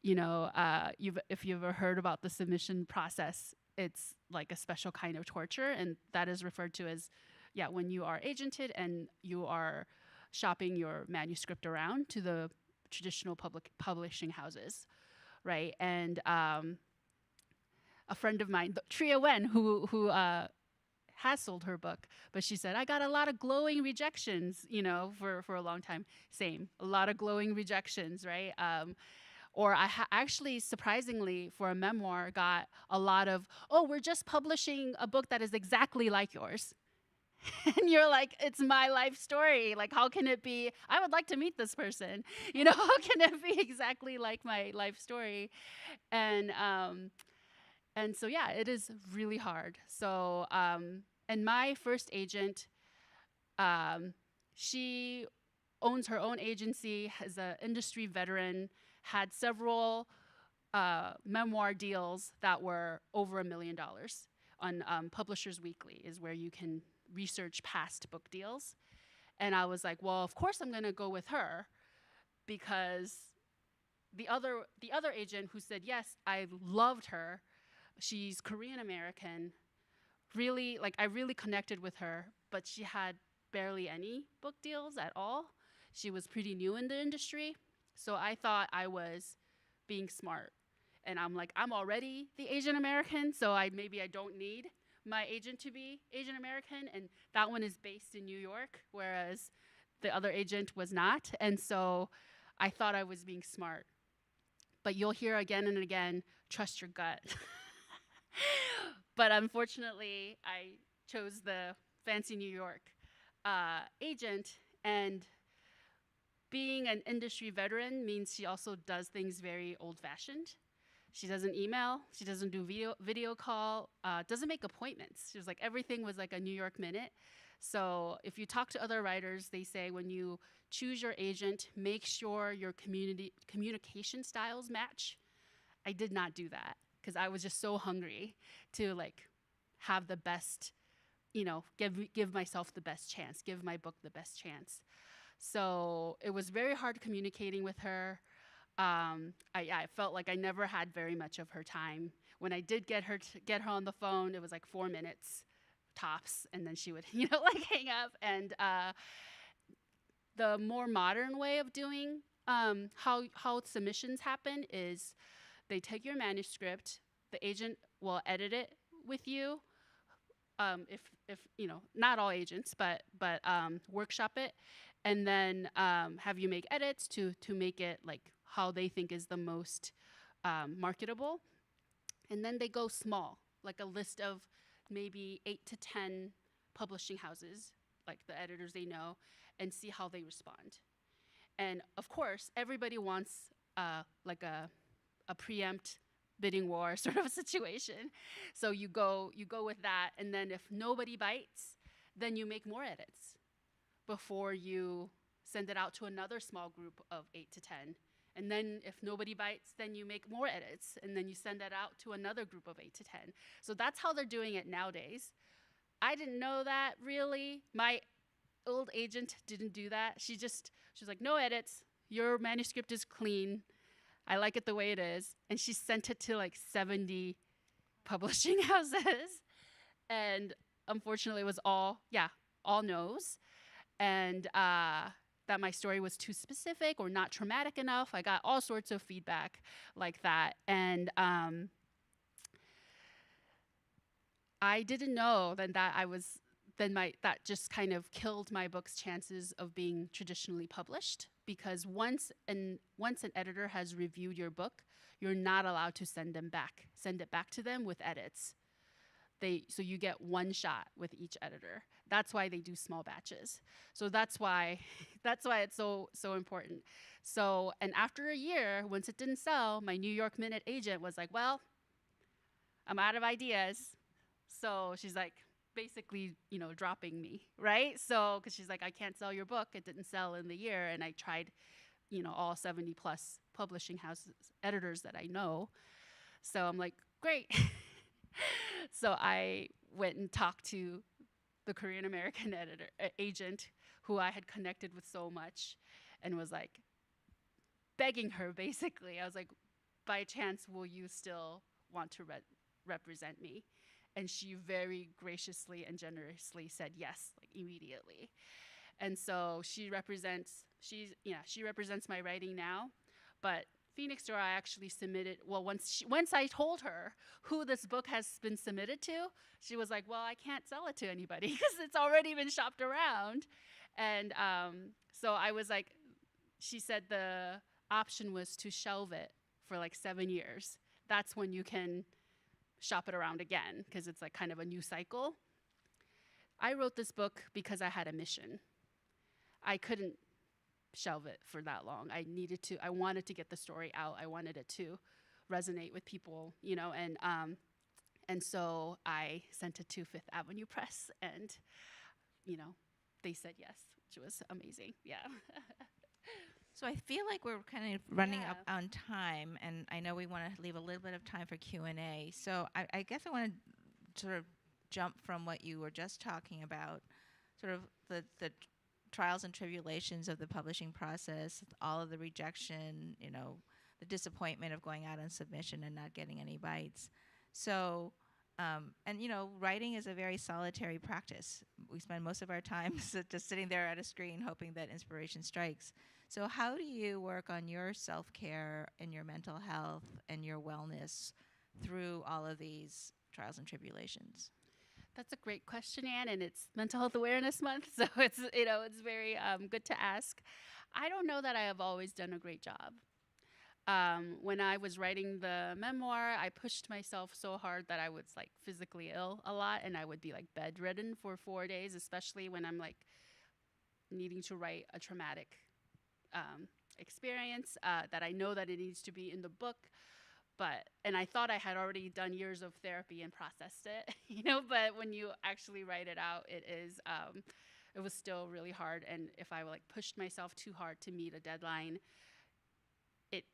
Speaker 2: if you've ever heard about the submission process, it's like a special kind of torture, and that is referred to as when you are agented and you are shopping your manuscript around to the traditional public publishing houses, right? And a friend of mine, KYLYN, who has sold her book, but she said, I got a lot of glowing rejections, for a long time. Same, a lot of glowing rejections, right? Or I actually, surprisingly, for a memoir, got a lot of, oh, we're just publishing a book that is exactly like yours. And you're like, it's my life story. Like, how can it be? I would like to meet this person. How can it be exactly like my life story? And so, it is really hard. So, and my first agent, she owns her own agency, is an industry veteran, had several memoir deals that were over $1 million on Publishers Weekly, is where you can research past book deals. And I was like, well, of course I'm going to go with her, because the other agent who said yes, I loved her. She's Korean American. Really, I really connected with her, but she had barely any book deals at all. She was pretty new in the industry. So I thought I was being smart. And I'm like, I'm already the Asian American, so maybe I don't need my agent to be Asian American. And that one is based in New York, whereas the other agent was not. And so I thought I was being smart. But you'll hear again and again, trust your gut. But unfortunately, I chose the fancy New York agent, and being an industry veteran means she also does things very old-fashioned. She doesn't email, she doesn't do video call, doesn't make appointments. She was like, everything was like a New York minute. So if you talk to other writers, they say when you choose your agent, make sure your communication styles match. I did not do that, because I was just so hungry to have the best, give myself the best chance, give my book the best chance. So it was very hard communicating with her. I felt like I never had very much of her time. When I did get her on the phone, it was like 4 minutes tops, and then she would, like hang up. And the more modern way of doing how submissions happen is they take your manuscript, the agent will edit it with you. If not all agents, but workshop it, and then have you make edits to make it like how they think is the most marketable. And then they go small, like a list of maybe 8 to 10 publishing houses, like the editors they know, and see how they respond. And of course, everybody wants like a preempt bidding war sort of a situation. So you go with that, and then if nobody bites, then you make more edits before you send it out to another small group of 8 to 10. And then if nobody bites, then you make more edits, and then you send that out to another group of 8 to 10. So that's how they're doing it nowadays. I didn't know that really. My old agent didn't do that. She's like, no edits. Your manuscript is clean. I like it the way it is. And she sent it to like 70 publishing houses. And unfortunately, it was all no's. And that my story was too specific or not traumatic enough. I got all sorts of feedback like that. And I didn't know that just kind of killed my book's chances of being traditionally published, because once an editor has reviewed your book, you're not allowed to send it back to them with edits. So you get one shot with each editor. That's why they do small batches. So that's why it's so important. So, and after a year, once it didn't sell, my New York Minute agent was like, well, I'm out of ideas. So she's like, basically, dropping me, right? So, because she's like, I can't sell your book. It didn't sell in the year. And I tried, all 70 plus publishing houses, editors that I know. So I'm like, great. So I went and talked to the Korean American agent who I had connected with so much, and was like begging her, basically. I was like, by chance, will you still want to represent me? And she very graciously and generously said yes, like immediately. And so she represents my writing now. But Phoenix Door, I actually submitted, once I told her who this book has been submitted to, she was like, well, I can't sell it to anybody because it's already been shopped around. And so I was like, she said the option was to shelve it for like 7 years. That's when you can shop it around again, because it's like kind of a new cycle. I wrote this book because I had a mission. I couldn't shelve it for that long. I wanted to get the story out. I wanted it to resonate with people, and so I sent it to Fifth Avenue Press, and, they said yes, which was amazing. Yeah.
Speaker 3: So I feel like we're kind of running up on time, and I know we want to leave a little bit of time for Q&A. So I guess I want to sort of jump from what you were just talking about, sort of the trials and tribulations of the publishing process, all of the rejection, the disappointment of going out on submission and not getting any bites. So, writing is a very solitary practice. We spend most of our time just sitting there at a screen hoping that inspiration strikes. So how do you work on your self-care and your mental health and your wellness through all of these trials and tribulations?
Speaker 2: That's a great question, Anne, and it's Mental Health Awareness Month, so it's very good to ask. I don't know that I have always done a great job. When I was writing the memoir, I pushed myself so hard that I was like physically ill a lot, and I would be like bedridden for 4 days, especially when I'm like needing to write a traumatic experience that I know that it needs to be in the book. And I thought I had already done years of therapy and processed it, but when you actually write it out, it was still really hard. And if I like pushed myself too hard to meet a deadline, it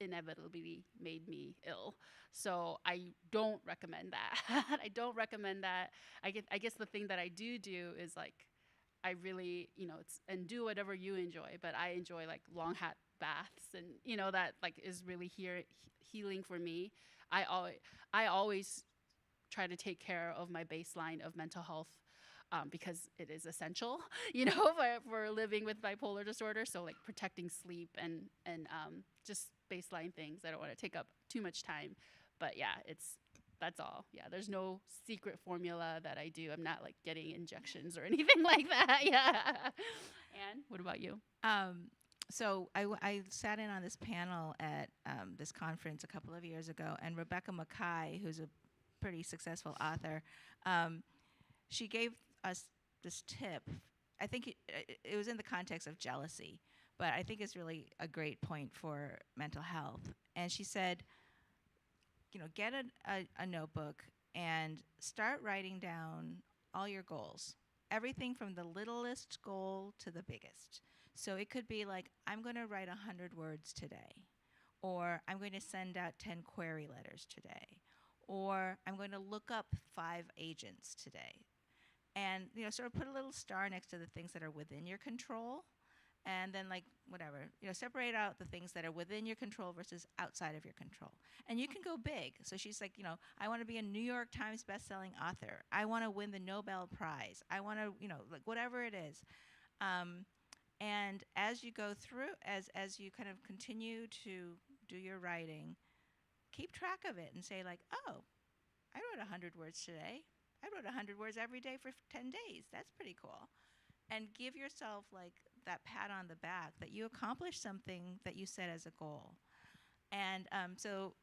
Speaker 2: inevitably made me ill. So I don't recommend that. I don't recommend that. I guess the thing that I do is like, I really, and do whatever you enjoy, but I enjoy like long hot baths, and that like is really healing for me. I always try to take care of my baseline of mental health because it is essential, you know, for living with bipolar disorder. So like protecting sleep and just baseline things. I don't want to take up too much time, but yeah, that's all. Yeah, there's no secret formula that I do. I'm not like getting injections or anything like that. Yeah. Anne, what about you?
Speaker 3: So I sat in on this panel at this conference a couple of years ago, and Rebecca Mackay, who's a pretty successful author, she gave us this tip. I think it was in the context of jealousy, but I think it's really a great point for mental health. And she said, you know, get a notebook and start writing down all your goals, everything from the littlest goal to the biggest. So it could be like, I'm going to write 100 words today, or I'm going to send out 10 query letters today, or I'm going to look up 5 agents today. And, you know, sort of put a little star next to the things that are within your control, and then like whatever, you know, separate out the things that are within your control versus outside of your control. And you can go big. So she's like, you know, I want to be a New York Times bestselling author. I want to win the Nobel Prize. I want to, you know, like whatever it is. And as you go through, as you kind of continue to do your writing, keep track of it and say like, oh, I wrote 100 words today. I wrote 100 words every day for 10 days. That's pretty cool. And give yourself like that pat on the back that you accomplished something that you set as a goal. And so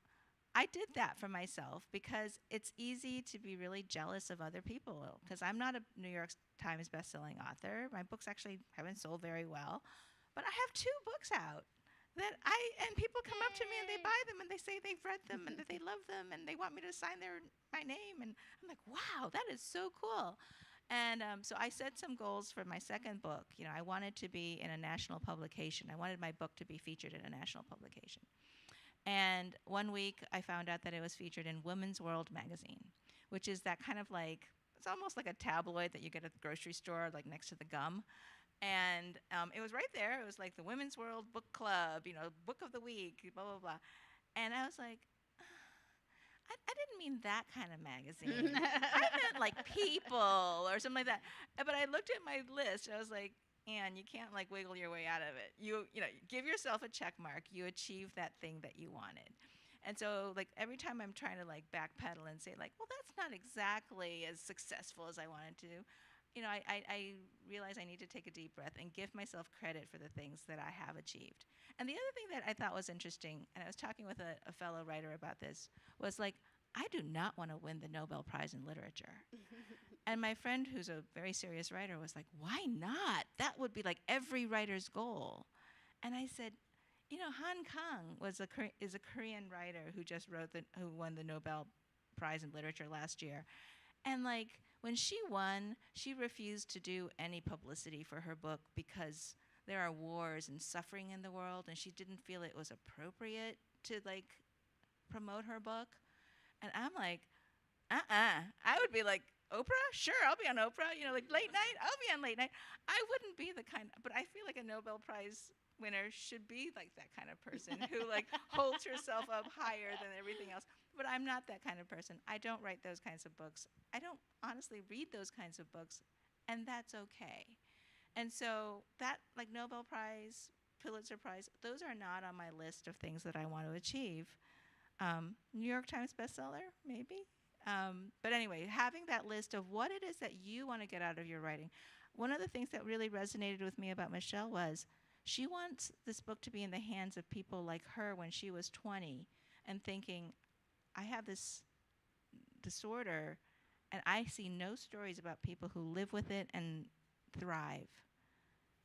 Speaker 3: I did that for myself because it's easy to be really jealous of other people because I'm not a New York Times bestselling author. My books actually haven't sold very well, but I have 2 books out and people come up to me and they buy them and they say they've read them and that they love them and they want me to sign my name, and I'm like, wow, that is so cool. And so I set some goals for my second book. You know, I wanted to be in a national publication. I wanted my book to be featured in a national publication. And one week I found out that it was featured in Women's World magazine, which is that kind of like, it's almost like a tabloid that you get at the grocery store, like next to the gum. And it was right there. It was like the Women's World Book Club, you know, book of the week, blah, blah, blah. And I was like, I didn't mean that kind of magazine. I meant like People or something like that. But I looked at my list and I was like, Anne, you can't like wiggle your way out of it. You know, give yourself a check mark. You achieved that thing that you wanted. And so like every time I'm trying to like backpedal and say like, well, that's not exactly as successful as I wanted to, you know, I realize I need to take a deep breath and give myself credit for the things that I have achieved. And the other thing that I thought was interesting, and I was talking with a fellow writer about this, was like, I do not want to win the Nobel Prize in Literature. And my friend, who's a very serious writer, was like, why not? That would be like every writer's goal. And I said, you know, Han Kang is a Korean writer who just who won the Nobel Prize in Literature last year. And like when she won, she refused to do any publicity for her book because there are wars and suffering in the world, and she didn't feel it was appropriate to like promote her book. And I'm like, I would be like, Oprah? Sure, I'll be on Oprah. You know, like late night, I'll be on late night. I wouldn't be the kind, but I feel like a Nobel Prize winner should be like that kind of person who like holds herself up higher than everything else. But I'm not that kind of person. I don't write those kinds of books. I don't honestly read those kinds of books, and that's okay. And so that like Nobel Prize, Pulitzer Prize, those are not on my list of things that I want to achieve. New York Times bestseller, maybe. But anyway, having that list of what it is that you want to get out of your writing. One of the things that really resonated with me about Michelle was she wants this book to be in the hands of people like her when she was 20 and thinking, I have this disorder and I see no stories about people who live with it and thrive.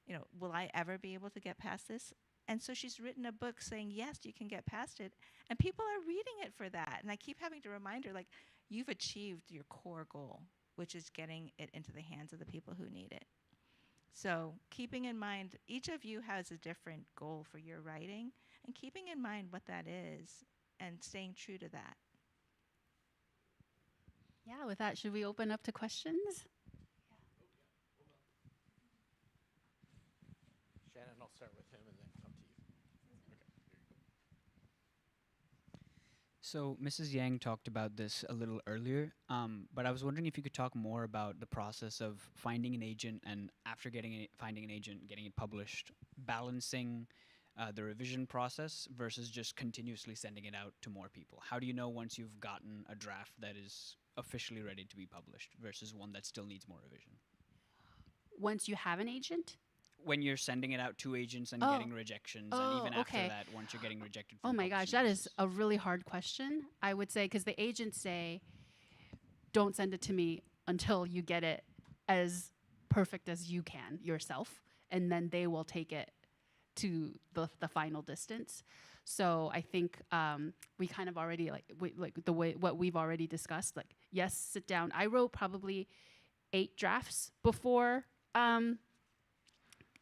Speaker 3: You know, will I ever be able to get past this? And so she's written a book saying, yes, you can get past it. And people are reading it for that. And I keep having to remind her, like, you've achieved your core goal, which is getting it into the hands of the people who need it. So keeping in mind, each of you has a different goal for your writing, and keeping in mind what that is and staying true to that.
Speaker 2: Yeah, with that, should we open up to questions?
Speaker 1: Shannon, I'll start with him and then come to you. Okay, there you go.
Speaker 4: So Mrs. Yang talked about this a little earlier, but I was wondering if you could talk more about the process of finding an agent and after finding an agent, getting it published, balancing the revision process versus just continuously sending it out to more people. How do you know once you've gotten a draft that is officially ready to be published versus one that still needs more revision?
Speaker 2: Once you have an agent?
Speaker 4: When you're sending it out to agents and
Speaker 2: Oh.
Speaker 4: getting rejections, and even
Speaker 2: Oh,
Speaker 4: after
Speaker 2: okay.
Speaker 4: that, once you're getting rejected
Speaker 2: Oh
Speaker 4: from
Speaker 2: my gosh,
Speaker 4: publishing
Speaker 2: that is
Speaker 4: houses.
Speaker 2: a really hard question. I would say because the agents say, don't send it to me until you get it as perfect as you can yourself, and then they will take it to the final distance. So I think we kind of already like the way what we've already discussed. Like, yes, sit down. I wrote probably 8 drafts before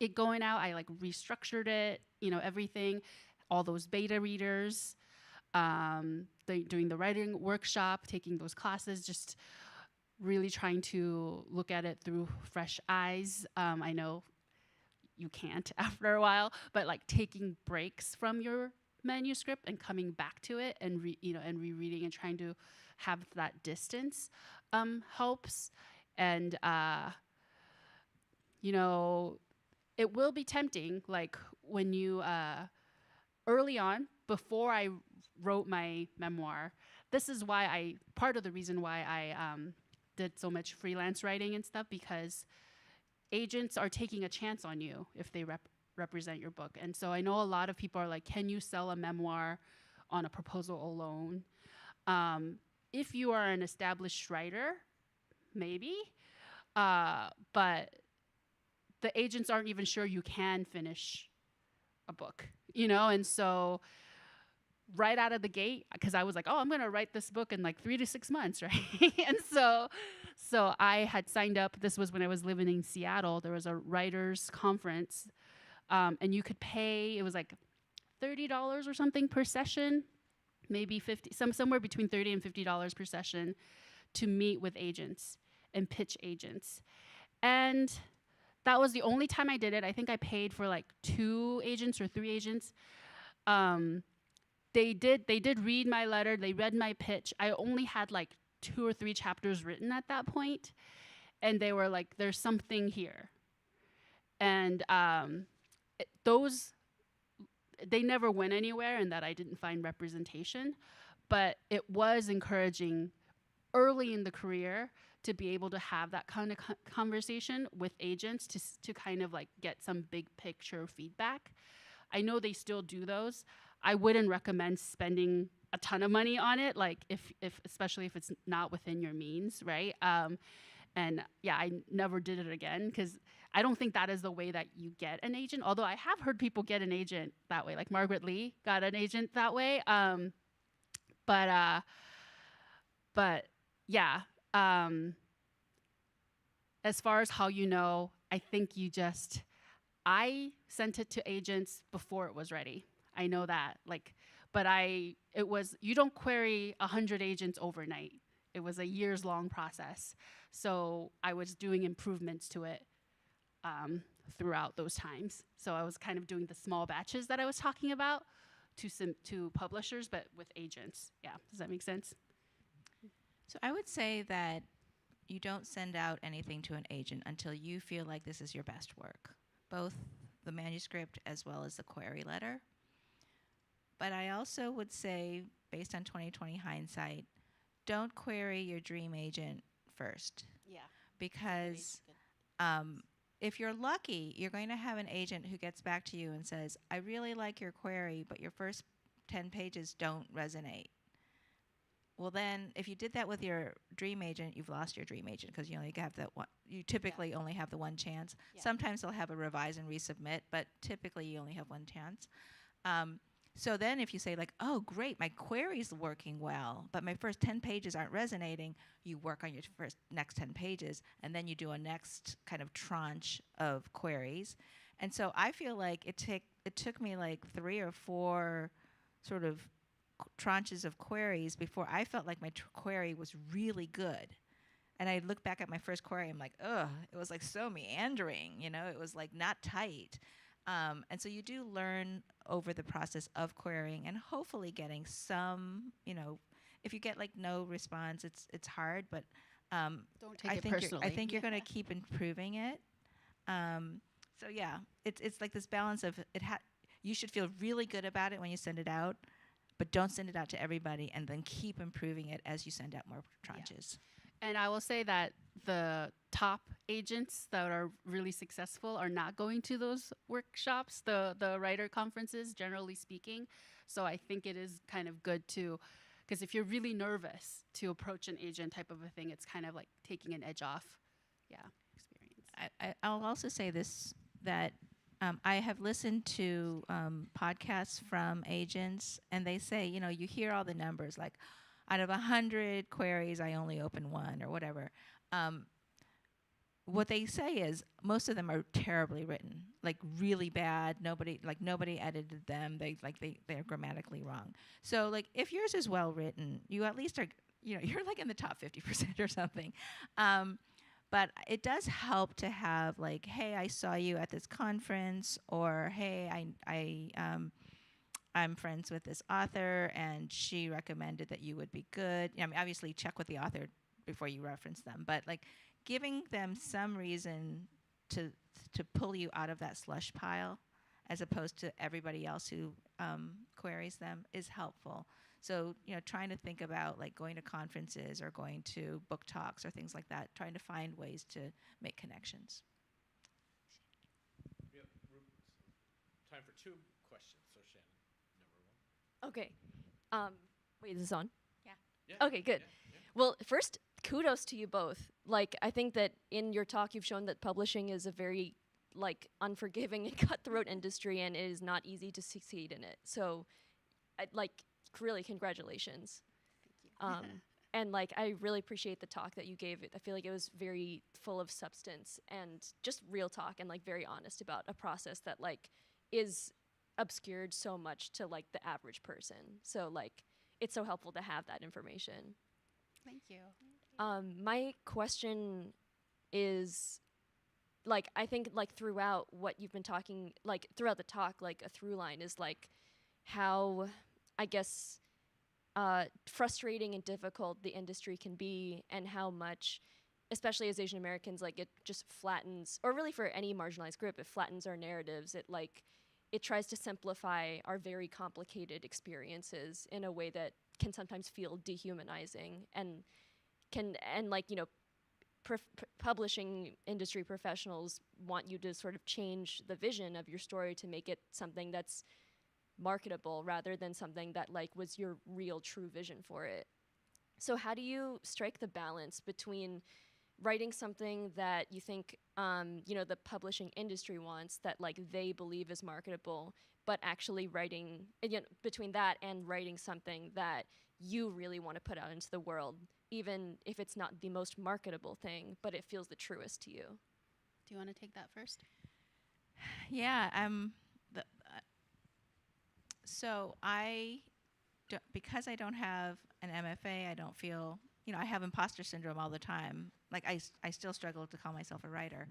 Speaker 2: it going out. I like restructured it, everything, all those beta readers, doing the writing workshop, taking those classes, just really trying to look at it through fresh eyes. I know you can't after a while, but like taking breaks from your manuscript and coming back to it and and rereading and trying to have that distance helps. And it will be tempting, like when you early on, before I wrote my memoir. This is why part of the reason why I did so much freelance writing and stuff, because agents are taking a chance on you if they represent your book. And so I know a lot of people are like, can you sell a memoir on a proposal alone? If you are an established writer, maybe, but the agents aren't even sure you can finish a book, and so right out of the gate, because I was like, oh, I'm going to write this book in like 3 to 6 months, right? And so I had signed up. This was when I was living in Seattle. There was a writers conference, and you could pay, it was like $30 or something per session, maybe somewhere between $30 and $50 per session, to meet with agents and pitch agents. And that was the only time I did it. I think I paid for like 2 agents or 3 agents. They did read my letter. They read my pitch. I only had like 2 or 3 chapters written at that point, and they were like, "There's something here," and they never went anywhere, and that I didn't find representation. But it was encouraging early in the career to be able to have that kind of conversation with agents to kind of like get some big picture feedback. I know they still do those. I wouldn't recommend spending a ton of money on it, like if especially if it's not within your means, right? And yeah, I never did it again because I don't think that is the way that you get an agent. Although I have heard people get an agent that way, like Margaret Lee got an agent that way. But yeah, as far as how I think I sent it to agents before it was ready. I know that, but you don't query 100 agents overnight. It was a years-long process. So I was doing improvements to it throughout those times. So I was kind of doing the small batches that I was talking about to publishers, but with agents. Yeah, does that make sense?
Speaker 3: So I would say that you don't send out anything to an agent until you feel like this is your best work, both the manuscript as well as the query letter. But I also would say, based on 2020 hindsight, don't query your dream agent first.
Speaker 2: Yeah.
Speaker 3: Because if you're lucky, you're going to have an agent who gets back to you and says, I really like your query, but your first 10 pages don't resonate. Well, then, if you did that with your dream agent, you've lost your dream agent because you only have that one. You typically only have the one chance.
Speaker 2: Yeah.
Speaker 3: Sometimes they'll have a revise and resubmit, but typically you only have one chance. So then if you say like, oh, great, my query's working well, but my first 10 pages aren't resonating, you work on your next 10 pages, and then you do a next kind of tranche of queries. And so I feel like it took me like 3 or 4 sort of tranches of queries before I felt like my query was really good. And I look back at my first query, I'm like, ugh, it was like so meandering, it was like not tight. And so you do learn over the process of querying and hopefully getting some, if you get like no response, it's hard, but
Speaker 2: Don't take
Speaker 3: I
Speaker 2: it
Speaker 3: think
Speaker 2: personally.
Speaker 3: I think you're going to keep improving it. So yeah, it's like this balance of you should feel really good about it when you send it out, but don't send it out to everybody, and then keep improving it as you send out more tranches.
Speaker 2: And I will say that the top agents that are really successful are not going to those workshops, the writer conferences, generally speaking. So I think it is kind of good to, because if you're really nervous to approach an agent type of a thing, it's kind of like taking an edge off. Yeah, experience.
Speaker 3: I'll also say this, that I have listened to podcasts from agents, and they say, you hear all the numbers, like out of 100 queries, I only open one or whatever. What they say is most of them are terribly written, like really bad. Nobody edited them. They're grammatically wrong. So like if yours is well written, you at least are, you're like in the top 50% or something. But it does help to have like, hey, I saw you at this conference, or hey, I'm friends with this author and she recommended that you would be good. I mean, obviously check with the author before you reference them, but like giving them some reason to pull you out of that slush pile, as opposed to everybody else who queries them, is helpful. So, trying to think about like going to conferences or going to book talks or things like that, trying to find ways to make connections.
Speaker 1: We have time for 2 questions. So Shannon, number 1.
Speaker 5: Okay. Wait, is this on?
Speaker 1: Yeah.
Speaker 5: Okay, good.
Speaker 1: Yeah.
Speaker 5: Well, first, kudos to you both. Like, I think that in your talk, you've shown that publishing is a very, like, unforgiving and cutthroat industry, and it is not easy to succeed in it. So, really, congratulations.
Speaker 2: Thank you.
Speaker 5: And, like, I really appreciate the talk that you gave. I feel like it was very full of substance and just real talk and, like, very honest about a process that, like, is obscured so much to, like, the average person. So, like, it's so helpful to have that information.
Speaker 2: Thank you.
Speaker 5: My question is, like, I think, like, throughout what you've been talking, like, throughout the talk, like, a through line is, like, how, I guess, frustrating and difficult the industry can be, and how much, especially as Asian Americans, like, it just flattens, or really for any marginalized group, it flattens our narratives. It tries to simplify our very complicated experiences in a way that can sometimes feel dehumanizing, and publishing industry professionals want you to sort of change the vision of your story to make it something that's marketable rather than something that like was your real true vision for it. So how do you strike the balance between writing something that you think the publishing industry wants, that like they believe is marketable, but actually writing between that and writing something that you really want to put out into the world, even if it's not the most marketable thing, but it feels the truest to you?
Speaker 2: Do you want to take that first?
Speaker 3: Yeah. So because I don't have an MFA, I don't feel, I have imposter syndrome all the time. Like I still struggle to call myself a writer.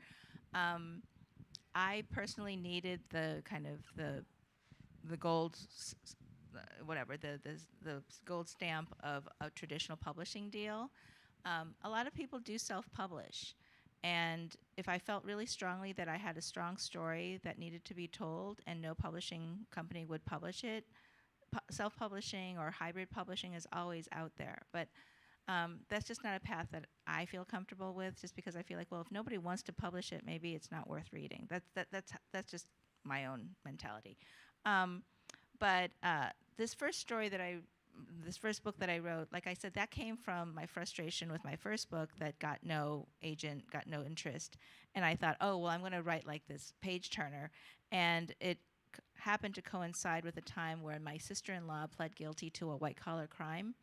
Speaker 3: I personally needed the kind of the gold, the gold stamp of a traditional publishing deal. A lot of people do self-publish. And if I felt really strongly that I had a strong story that needed to be told and no publishing company would publish it, self-publishing or hybrid publishing is always out there. But that's just not a path that I feel comfortable with, just because I feel like, well, if nobody wants to publish it, maybe it's not worth reading. That's just my own mentality. But this first book that I wrote, like I said, that came from my frustration with my first book that got no agent, got no interest. And I thought, oh, well, I'm going to write like this page turner. And it happened to coincide with a time where my sister-in-law pled guilty to a white-collar crime,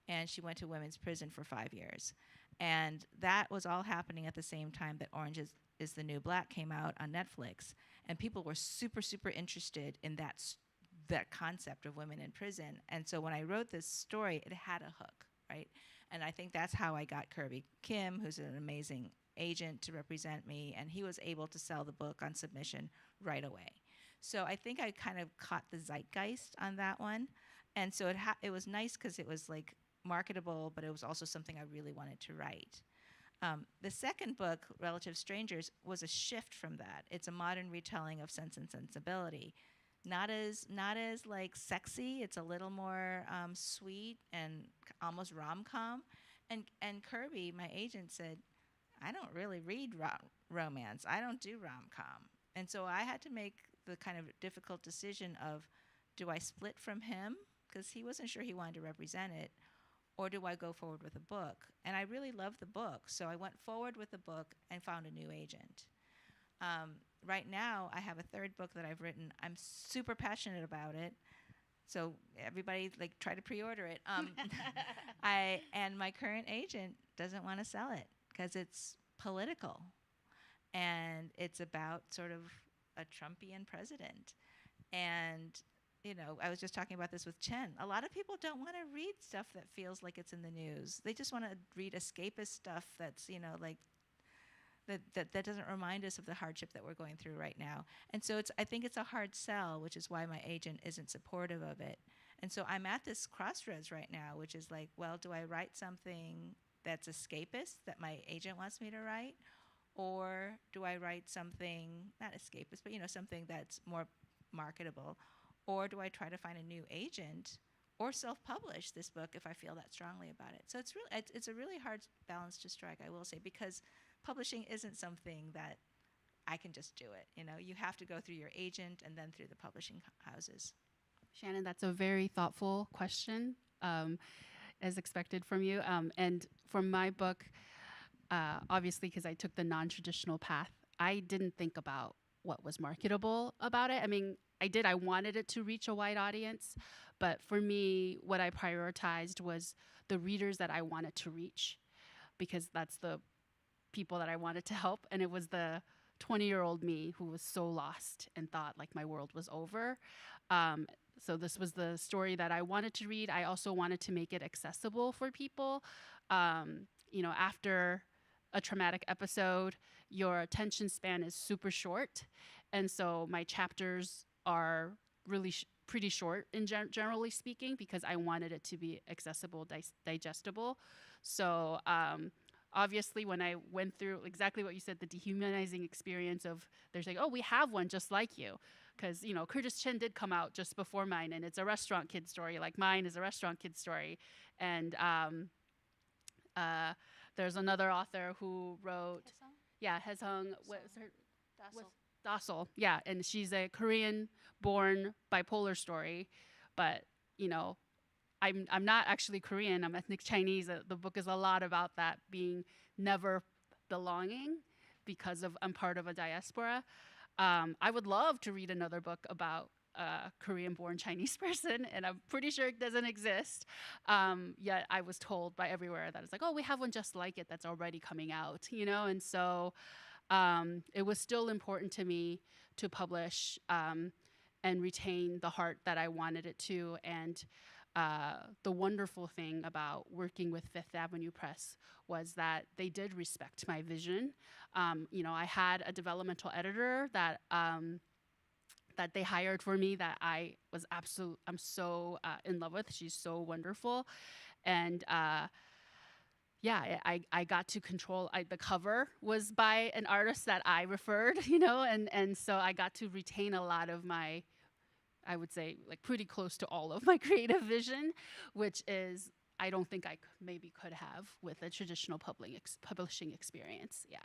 Speaker 3: and she went to women's prison for 5 years. And that was all happening at the same time that Orange is the New Black came out on Netflix. And people were super, super interested in that concept of women in prison. And so when I wrote this story, it had a hook, right? And I think that's how I got Kirby Kim, who's an amazing agent, to represent me, and he was able to sell the book on submission right away. So I think I kind of caught the zeitgeist on that one. And so it was nice because it was like marketable, but it was also something I really wanted to write. The second book, Relative Strangers, was a shift from that. It's a modern retelling of Sense and Sensibility. Not as like sexy. It's a little more sweet and almost rom-com. And Kirby, my agent, said, I don't really read romance. I don't do rom-com. And so I had to make the kind of difficult decision of, do I split from him? Because he wasn't sure he wanted to represent it. Or do I go forward with a book? And I really loved the book. So I went forward with the book and found a new agent. Right now, I have a third book that I've written. I'm super passionate about it. So everybody, like, try to pre-order it. And my current agent doesn't want to sell it because it's political. And it's about sort of a Trumpian president. And, you know, I was just talking about this with Chen. A lot of people don't want to read stuff that feels like it's in the news. They just want to read escapist stuff that's, you know, like, that doesn't remind us of the hardship that we're going through right now. And so I think it's a hard sell, which is why my agent isn't supportive of it. And so I'm at this crossroads right now, which is like, well, do I write something that's escapist that my agent wants me to write? Or do I write something, not escapist, but, you know, something that's more marketable? Or do I try to find a new agent or self-publish this book if I feel that strongly about it? So it's a really hard balance to strike, I will say, because publishing isn't something that I can just do it. You know, you have to go through your agent and then through the publishing houses.
Speaker 2: Shannon, that's a very thoughtful question, as expected from you. And for my book, obviously, because I took the non-traditional path, I didn't think about what was marketable about it. I mean, I did. I wanted it to reach a wide audience. But for me, what I prioritized was the readers that I wanted to reach, because that's the people that I wanted to help. And it was the 20-year-old me who was so lost and thought like my world was over. So this was the story that I wanted to read. I also wanted to make it accessible for people. You know, after a traumatic episode, your attention span is super short. And so my chapters are really pretty short, in generally speaking, because I wanted it to be accessible, digestible. So obviously, when I went through exactly what you said, the dehumanizing experience of, they're saying, oh, we have one just like you. Because, you know, Curtis Chin did come out just before mine, and it's a restaurant kid story, like mine is a restaurant kid story. And there's another author who wrote, Hesung, what's her? Docile, yeah, and she's a Korean-born bipolar story, but, you know, I'm not actually Korean, I'm ethnic Chinese. The book is a lot about that, being never belonging because of I'm part of a diaspora. I would love to read another book about a Korean-born Chinese person, and I'm pretty sure it doesn't exist. Yet I was told by everywhere that it's like, oh, we have one just like it that's already coming out, you know? And so it was still important to me to publish and retain the heart that I wanted it to. And the wonderful thing about working with Fifth Avenue Press was that they did respect my vision. You know, I had a developmental editor that that they hired for me that I'm so in love with. She's so wonderful. And yeah, I got to control, the cover was by an artist that I referred, you know, and so I got to retain a lot of my, I would say, like pretty close to all of my creative vision, which is, I don't think I maybe could have with a traditional publishing experience, yeah.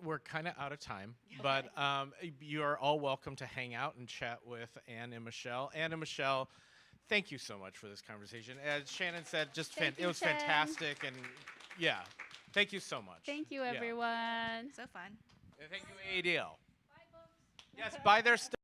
Speaker 1: We're kind of out of time, but you are all welcome to hang out and chat with Anne and Michelle. Anne and Michelle, thank you so much for this conversation. As Shannon said, it was fantastic, and yeah, thank you so much.
Speaker 2: Thank you, everyone.
Speaker 3: So fun.
Speaker 1: And thank you, ADL. Buy books. Yes, buy their stuff.